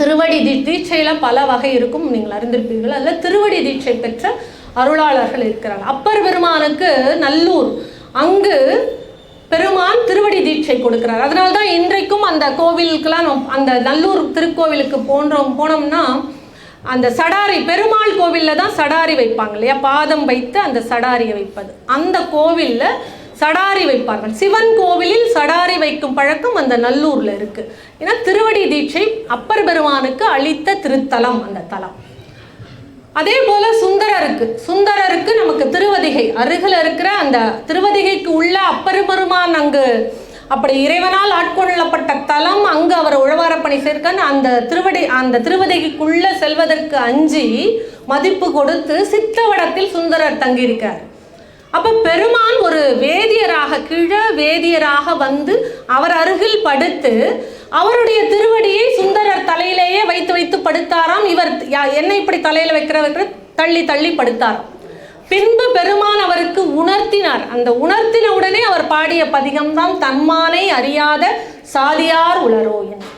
B: திருவடி தீட்சையில பல வகை இருக்கும், நீங்கள் அறிந்திருப்பீர்கள். அதில் திருவடி தீட்சை பெற்ற அருளாளர்கள் இருக்கிறார்கள். அப்பர் பெருமானுக்கு நல்லூர், அங்கு பெருமான் திருவடி தீட்சை கொடுக்கிறார். அதனால்தான் இன்றைக்கும் அந்த கோவிலுக்கெல்லாம், அந்த நல்லூர் திருக்கோவிலுக்கு போனோம்னா அந்த சடாரி, பெருமாள் கோவிலில் தான் சடாரி வைப்பாங்க இல்லையா, பாதம் வைத்து அந்த சடாரியை வைப்பது, அந்த கோவிலில் சடாரி வைப்பார்கள். சிவன் கோவிலில் சடாரி வைக்கும் பழக்கம் அந்த நல்லூர்ல இருக்கு. ஏன்னா திருவடி தீட்சை அப்பர் பெருமானுக்கு அளித்த திருத்தலம் அந்த தலம். அதே போல சுந்தரருக்கு நமக்கு திருவதிகை அருகில் இருக்கிற அந்த திருவதிகைக்கு உள்ள அப்பர் பெருமான் அங்கு அப்படி இறைவனால் ஆட்கொள்ளப்பட்ட தலம், அங்கு அவர் உழவாரப்பணி சேர்க்க அந்த திருவதிகைக்குள்ள செல்வதற்கு அஞ்சி மதிப்பு கொடுத்து சித்தவடத்தில் சுந்தரர் தங்கியிருக்கார். அப்ப பெருமான் ஒரு வேதியராக, கிழ வேதியராக வந்து அவர் அருகில் படுத்து அவருடைய திருவடியை சுந்தரர் தலையிலேயே வைத்து வைத்து படுத்தாராம். இவர் என்ன இப்படி தலையில வைக்கிறவர்கள் தள்ளி தள்ளி படுத்தாராம். பின்பு பெருமான் அவருக்கு உணர்த்தினார். அந்த உணர்த்தின உடனே அவர் பாடிய பதிகம்தான் தன்மானை அறியாத சாதியார் உளரோ என்று.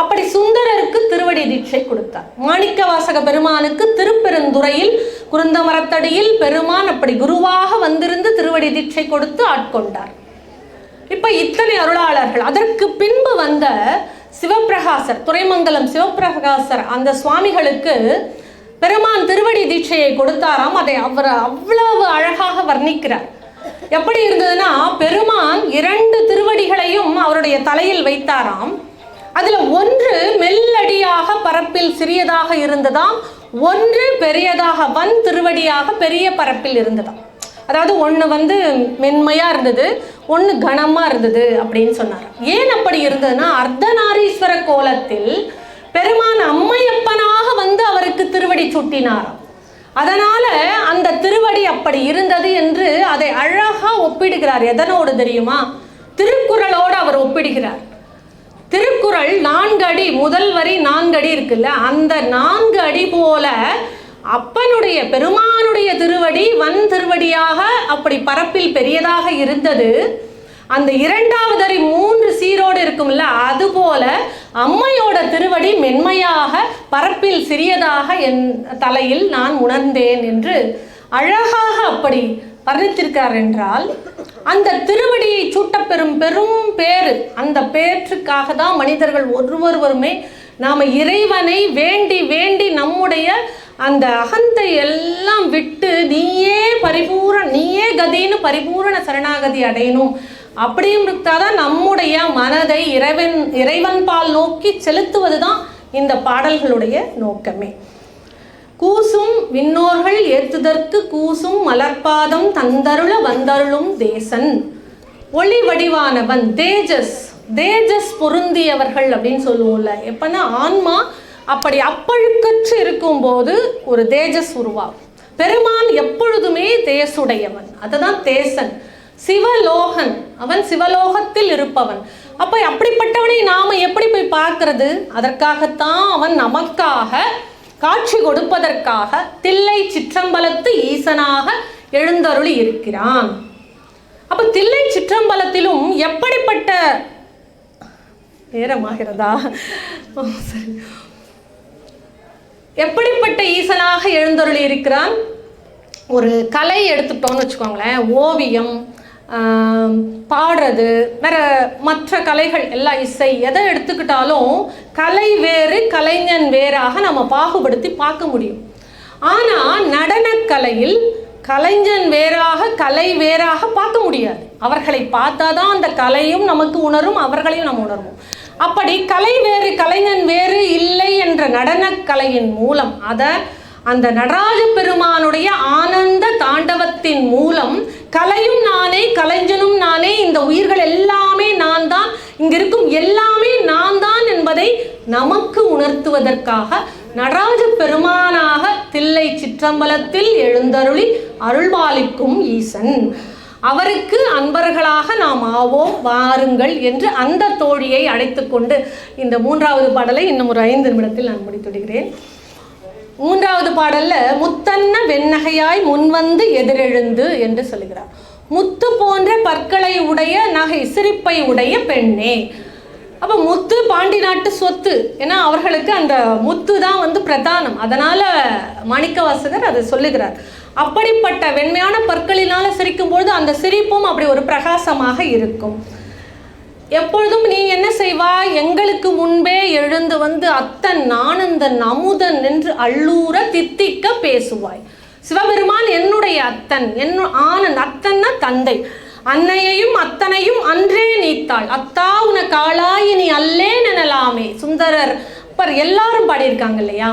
B: அப்படி சுந்தரருக்கு திருவடி தீட்சை கொடுத்தார். மாணிக்கவாசக பெருமானுக்கு திருப்பெருந்துறையில் குருந்த மரத்தடியில் பெருமான் அப்படி குருவாக வந்திருந்து திருவடி தீட்சை கொடுத்து ஆட்கொண்டார். இப்ப இத்தனை அருளாளர்கள். அதற்கு பின்பு வந்த சிவப்பிரகாசர், துறைமங்கலம் சிவப்பிரகாசர், அந்த சுவாமிகளுக்கு பெருமான் திருவடி தீட்சையை கொடுத்தாராம். அதை அவர் அவ்வளவு அழகாக வர்ணிக்கிறார். எப்படி இருந்ததுன்னா, பெருமான் 2 திருவடிகளையும் அவருடைய தலையில் வைத்தாராம். அதுல ஒன்று மெல்லடியாக பரப்பில் சிறியதாக இருந்ததாம், ஒன்று பெரியதாக வன் திருவடியாக பெரிய பரப்பில் இருந்ததாம். அதாவது ஒன்று மென்மையாக இருந்தது, ஒன்று கனமாக இருந்தது அப்படின்னு சொன்னார். ஏன் அப்படி இருந்ததுன்னா, அர்த்தநாரீஸ்வர கோலத்தில் பெருமான் அம்மையப்பனாக அவருக்கு திருவடி சூட்டினார். அதனால அந்த திருவடி அப்படி இருந்தது என்று அதை அழகா ஒப்பிடுகிறார். எதனோடு தெரியுமா? திருக்குறளோடு அவர் ஒப்பிடுகிறார். திருக்குறள் 4 அடி, முதல் வரி 4 அடி இருக்குல்ல, அந்த 4 அடி போல அப்பனுடைய பெருமானுடைய திருவடி திருவடியாக அப்படி பரப்பில் பெரியதாக இருந்தது. அந்த 2வது அடி 3 சீரோடு இருக்கும்ல, அதுபோல அம்மையோட திருவடி மென்மையாக பரப்பில் சிறியதாக என் தலையில் நான் உணர்ந்தேன் என்று அழகாக அப்படி வர்ணித்திருக்கிறார். என்றால் அந்த திருவடியை சூட்டப்பெறும் பெரும் பேரு, அந்த பேற்றுக்காக தான் மனிதர்கள் ஒருவருமே நாம் இறைவனை வேண்டி வேண்டி நம்முடைய அந்த அகந்தை எல்லாம் விட்டு நீயே கதின்னு பரிபூரண சரணாகதி அடையணும் அப்படின்றதான் நம்முடைய மனதை இறைவன் பால் நோக்கி செலுத்துவது தான் இந்த பாடல்களுடைய நோக்கமே. கூசும் விண்ணோர்கள் ஏத்துதற்கு கூசும் மலர்பாதம் தந்தருள வந்தருளும் தேசன், ஒளி வடிவானவன், தேஜஸ் பொருந்தியவர்கள் அப்படின்னு சொல்லுவோம்ல. எப்பன்னா ஆன்மா அப்படி அப்பழுக்கற்று இருக்கும்போது ஒரு தேஜஸ் உருவாகும். பெருமான் எப்பொழுதுமே தேசுடையவன், அதுதான் தேசன். சிவலோகன், அவன் சிவலோகத்தில் இருப்பவன். அப்ப அப்படிப்பட்டவனை நாம எப்படி போய் பார்க்கிறது? அதற்காகத்தான் அவன் நமக்காக காட்சி கொடுப்பதற்காக தில்லை சிற்றம்பலத்து ஈசனாக எழுந்தருளி இருக்கிறான். அப்ப தில்லை சிற்றம்பலத்திலும் எப்படிப்பட்ட நேரமாகிறதா? சரி, எப்படிப்பட்ட ஈசனாக எழுந்தருளி இருக்கிறான்? ஒரு கலை எடுத்துட்டோம்னு வச்சுக்கோங்களேன், ஓவியம், பாடுறது, வேற மற்ற கலைகள் எல்லாம், இசை, எதை எடுத்துக்கிட்டாலும் கலை வேறு கலைஞன் வேறாக நம்ம பாகுபடுத்தி பார்க்க முடியும். ஆனால் நடனக்கலையில் கலைஞன் வேறாக கலை வேறாக பார்க்க முடியாது. அவர்களை பார்த்தாதான் அந்த கலையும் நமக்கு உணரும், அவர்களையும் நம்ம உணர்வோம். அப்படி கலை வேறு கலைஞன் வேறு இல்லை என்ற நடனக்கலையின் மூலம் அந்த நடராஜ பெருமானுடைய ஆனந்த தாண்டவத்தின் மூலம் கலையும் நானே கலைஞனும் நானே, இந்த உயிர்கள் எல்லாமே நான் தான், இங்க இருக்கும் எல்லாமே நான் தான் என்பதை நமக்கு உணர்த்துவதற்காக நடராஜ பெருமானாக தில்லை சிற்றம்பலத்தில் எழுந்தருளி அருள்பாலிக்கும் ஈசன். அவருக்கு அன்பர்களாக நாம் ஆவோம், வாருங்கள் என்று அந்த தோழியை அழைத்து கொண்டு இந்த 3வது பாடலை இன்னும் ஒரு 5 நிமிடத்தில் நான் முடித்துவிடுகிறேன். 3வது பாடல்ல முத்தன்ன வெண்ணகையாய் முன்வந்து எதிரெழுந்து என்று சொல்லுகிறார். முத்து போன்ற பற்களை உடைய நகை சிரிப்பை உடைய பெண்ணே. அப்ப முத்து பாண்டி நாட்டு சொத்து, ஏன்னா அவர்களுக்கு அந்த முத்து தான் பிரதானம். அதனால மாணிக்கவாசகர் அதை சொல்லுகிறார். அப்படிப்பட்ட வெண்மையான பற்களினால சிரிக்கும் பொழுது அந்த சிரிப்பும் அப்படி ஒரு பிரகாசமாக இருக்கும். எப்பொழுதும் நீ என்ன செய்வாய்? எங்களுக்கு முன்பே எழுந்து அத்தன் ஆனந்தன் அமுதன் என்று அள்ளூர தித்திக்க பேசுவாய். சிவபெருமான் என்னுடைய அத்தன், ஆனந்த், அத்தன்னா தந்தை, அன்னையையும் அத்தனையும் அன்றே நீத்தாள், அத்தா உனக்கு ஆளாய் நீ அல்லே எனலாமே. சுந்தரர் எல்லாரும் பாடியிருக்காங்க இல்லையா?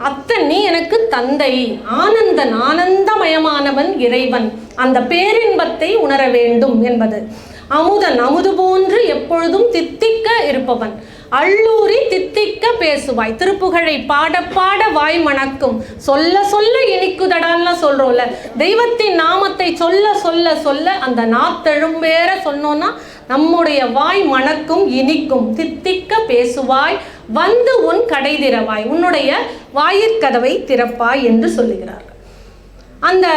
B: அத்தன் நீ எனக்கு தந்தை, ஆனந்தன் ஆனந்தமயமானவன் இறைவன், அந்த பேரின்பத்தை உணர வேண்டும் என்பது. அமுதன் அமுது போன்று எப்பொழுதும் தித்திக்க இருப்பவன், அள்ளூரி தித்திக்க பேசுவாய். திருப்புகழை பாட பாட வாய் மணக்கும், சொல்ல சொல்ல இனிக்குதடான்லாம் சொல்றோம்ல. தெய்வத்தின் நாமத்தை சொல்ல சொல்ல சொல்ல அந்த நாத்தெழும்பேற சொன்னோன்னா நம்முடைய வாய் மணக்கும், இனிக்கும். தித்திக்க பேசுவாய், வந்து உன் கடை திறவாய், உன்னுடைய வாயிற்கதவை திறப்பாய் என்று சொல்லுகிறார். அந்த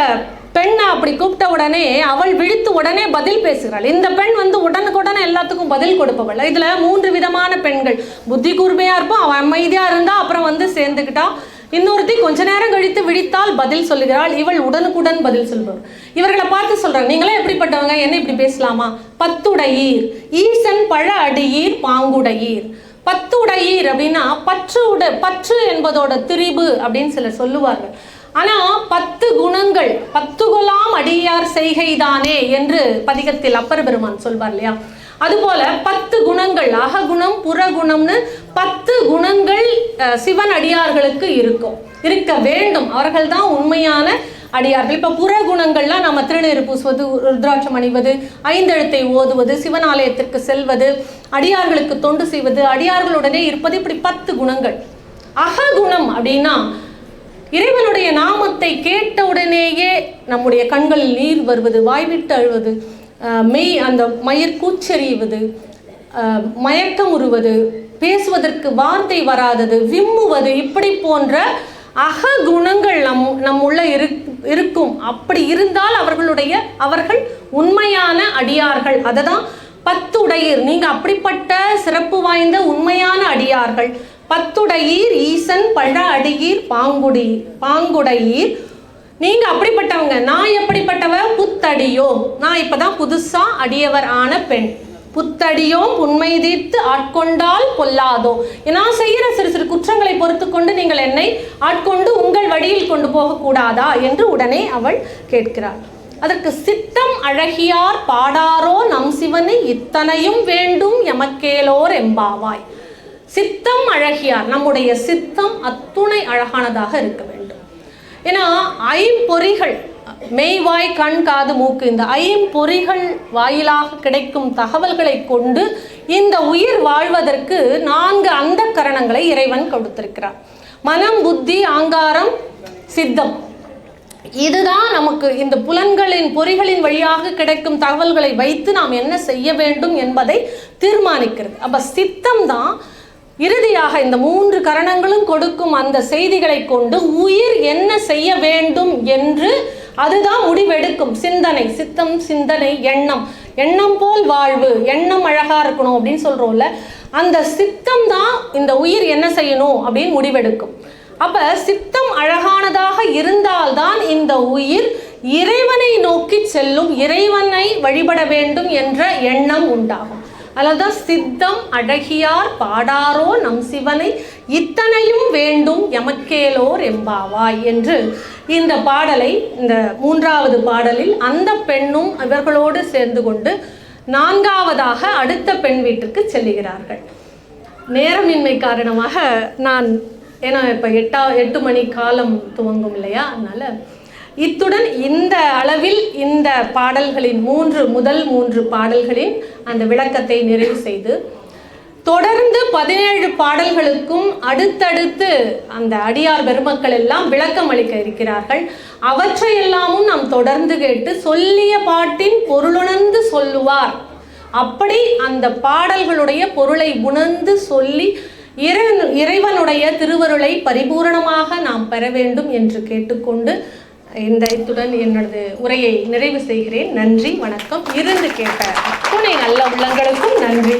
B: பெண்ணை அப்படி கூப்பிட்ட உடனே அவள் விழித்து உடனே பதில் பேசுகிறாள். இந்த பெண் உடனுக்குடனே எல்லாத்துக்கும் பதில் கொடுப்பவள். இதுல 3 விதமான பெண்கள். புத்தி கூர்மையா இருப்போம், அவன் அமைதியா இருந்தா அப்புறம் சேர்ந்துக்கிட்டா. இன்னொருத்தி கொஞ்ச நேரம் கழித்து விழித்தால் பதில் சொல்லுகிறாள். இவள் உடனுக்குடன் பதில் சொல்பவர். இவர்களை பார்த்து சொல்றாங்க, நீங்களே எப்படிப்பட்டவங்க, என்ன இப்படி பேசலாமா? பத்துடையீர் ஈசன் பழ அடியீர் பாங்குடையீர். பத்துடையீர் அப்படின்னா பற்று என்பதோட திரிபு அப்படின்னு சிலர் சொல்லுவார்கள். ஆனா 10 குணங்கள் 10 கொலாம் அடியார் செய்கைதானே என்று பதிகத்தில் அப்பர் பெருமான் சொல்வார் இல்லையா? அதுபோல 10 குணங்கள், அககுணம் புறகுணம்னு 10 குணங்கள் சிவன் அடியார்களுக்கு இருக்க வேண்டும். அவர்கள் தான் உண்மையான அடியார்கள். இப்போ புற குணங்கள்லாம் நம்ம திருநீறு பூசுவது, ருத்ராட்சம் அணிவது, ஐந்தெழுத்தை ஓதுவது, சிவனாலயத்திற்கு செல்வது, அடியார்களுக்கு தொண்டு செய்வது, அடியார்களுடனே இருப்பது, இப்படி 10 குணங்கள். அககுணம் அப்படின்னா இறைவனுடைய நாமத்தை கேட்டவுடனேயே நம்முடைய கண்களில் நீர் வருவது, வாய்விட்டு அழுவது, அந்த மயிர் கூச்செறிவது, மயக்கம் உறுவது, பேசுவதற்கு வார்த்தை வராதது, விம்முவது, இப்படி போன்ற அககுணங்கள் நம்முள்ள இருக்கும். அப்படி இருந்தால் அவர்கள் உண்மையான அடியார்கள். அதை தான் 10 உடையீர். நீங்கள் அப்படிப்பட்ட சிறப்பு வாய்ந்த உண்மையான அடியார்கள். 10 உடையீர் ஈசன் பழ அடியீர் பாங்குடையீர். நீங்கள் அப்படிப்பட்டவங்க. நான் எப்படிப்பட்டவ? புத்தடியோ. நான் இப்போதான் புதுசாக அடியவர் ஆன பெண். புத்தடியோ உண்மை தீர்த்து ஆட்கொண்டால் பொல்லாதோ. நான் செய்கிற சிறு சிறு குற்றங்களை பொறுத்து கொண்டு நீங்கள் என்னை ஆட்கொண்டு உங்கள் வழியில் கொண்டு போகக்கூடாதா என்று உடனே அவள் கேட்கிறாள். அதற்கு சித்தம் அழகியார் பாடாரோ நம் சிவனை இத்தனையும் வேண்டும் எமக்கேலோர் எம்பாவாய். சித்தம் அழகியார், நம்முடைய சித்தம் அத்துணை அழகானதாக இருக்க வேண்டும். ஏன்னா ஐம்பொறிகள், மெய்வாய் கண் காது மூக்கு, இந்த ஐம்பொறிகள் வாயிலாக கிடைக்கும் தகவல்களை கொண்டு இந்த உயிர் வாழ்வதற்கு 4 அந்த கரணங்களை இறைவன் கொடுத்திருக்கிறார். மனம், புத்தி, ஆங்காரம், சித்தம். இதுதான் நமக்கு இந்த புலன்களின் பொறிகளின் வழியாக கிடைக்கும் தகவல்களை வைத்து நாம் என்ன செய்ய வேண்டும் என்பதை தீர்மானிக்கிறது. அப்ப சித்தம் தான் இறுதியாக இந்த 3 கரணங்களும் கொடுக்கும் அந்த செய்திகளை கொண்டு உயிர் என்ன செய்ய வேண்டும் என்று அதுதான் முடிவெடுக்கும். சிந்தனை, சித்தம், சிந்தனை, எண்ணம், எண்ணம் போல் வாழ்வு, எண்ணம் அழகா இருக்கணும் அப்படின்னு சொல்றோம்ல, அந்த சித்தம் தான் இந்த உயிர் என்ன செய்யணும் அப்படின்னு முடிவெடுக்கும். அப்ப சித்தம் அழகானதாக இருந்தால்தான் இந்த உயிர் இறைவனை நோக்கி செல்லும், இறைவனை வழிபட வேண்டும் என்ற எண்ணம் உண்டாகும். அதுதான் சித்தம் அழகியார் பாடாரோ நம் சிவனை இத்தனையும் வேண்டும் எமக்கேலோர் எம்பாவாய் என்று இந்த பாடலை, இந்த 3வது பாடலில் அந்த பெண்ணும் இவர்களோடு சேர்ந்து கொண்டு 4வதாக அடுத்த பெண் வீட்டுக்கு செல்லுகிறார்கள். நேரமின்மை காரணமாக ஏன்னா இப்போ 8 மணி காலம் துவங்கும் இல்லையா, அதனால இத்துடன் இந்த அளவில் இந்த பாடல்களின் முதல் 3 பாடல்களின் அந்த விளக்கத்தை நிறைவு செய்து, தொடர்ந்து 17 பாடல்களுக்கும் அடுத்தடுத்து அந்த அடியார் பெருமக்கள் எல்லாம் விளக்கம் அளிக்க இருக்கிறார்கள். அவற்றையெல்லாமும் நாம் தொடர்ந்து கேட்டு சொல்லிய பாட்டின் பொருளுணர்ந்து சொல்லுவார். அப்படி அந்த பாடல்களுடைய பொருளை உணர்ந்து சொல்லி இறைவனுடைய திருவருளை பரிபூரணமாக நாம் பெற வேண்டும் என்று கேட்டுக்கொண்டு இத்துடன் என்னோட உரையை நிறைவு செய்கிறேன். நன்றி, வணக்கம். இருந்து கேட்ட அத்துணை நல்ல உள்ளங்களுக்கும் நன்றி.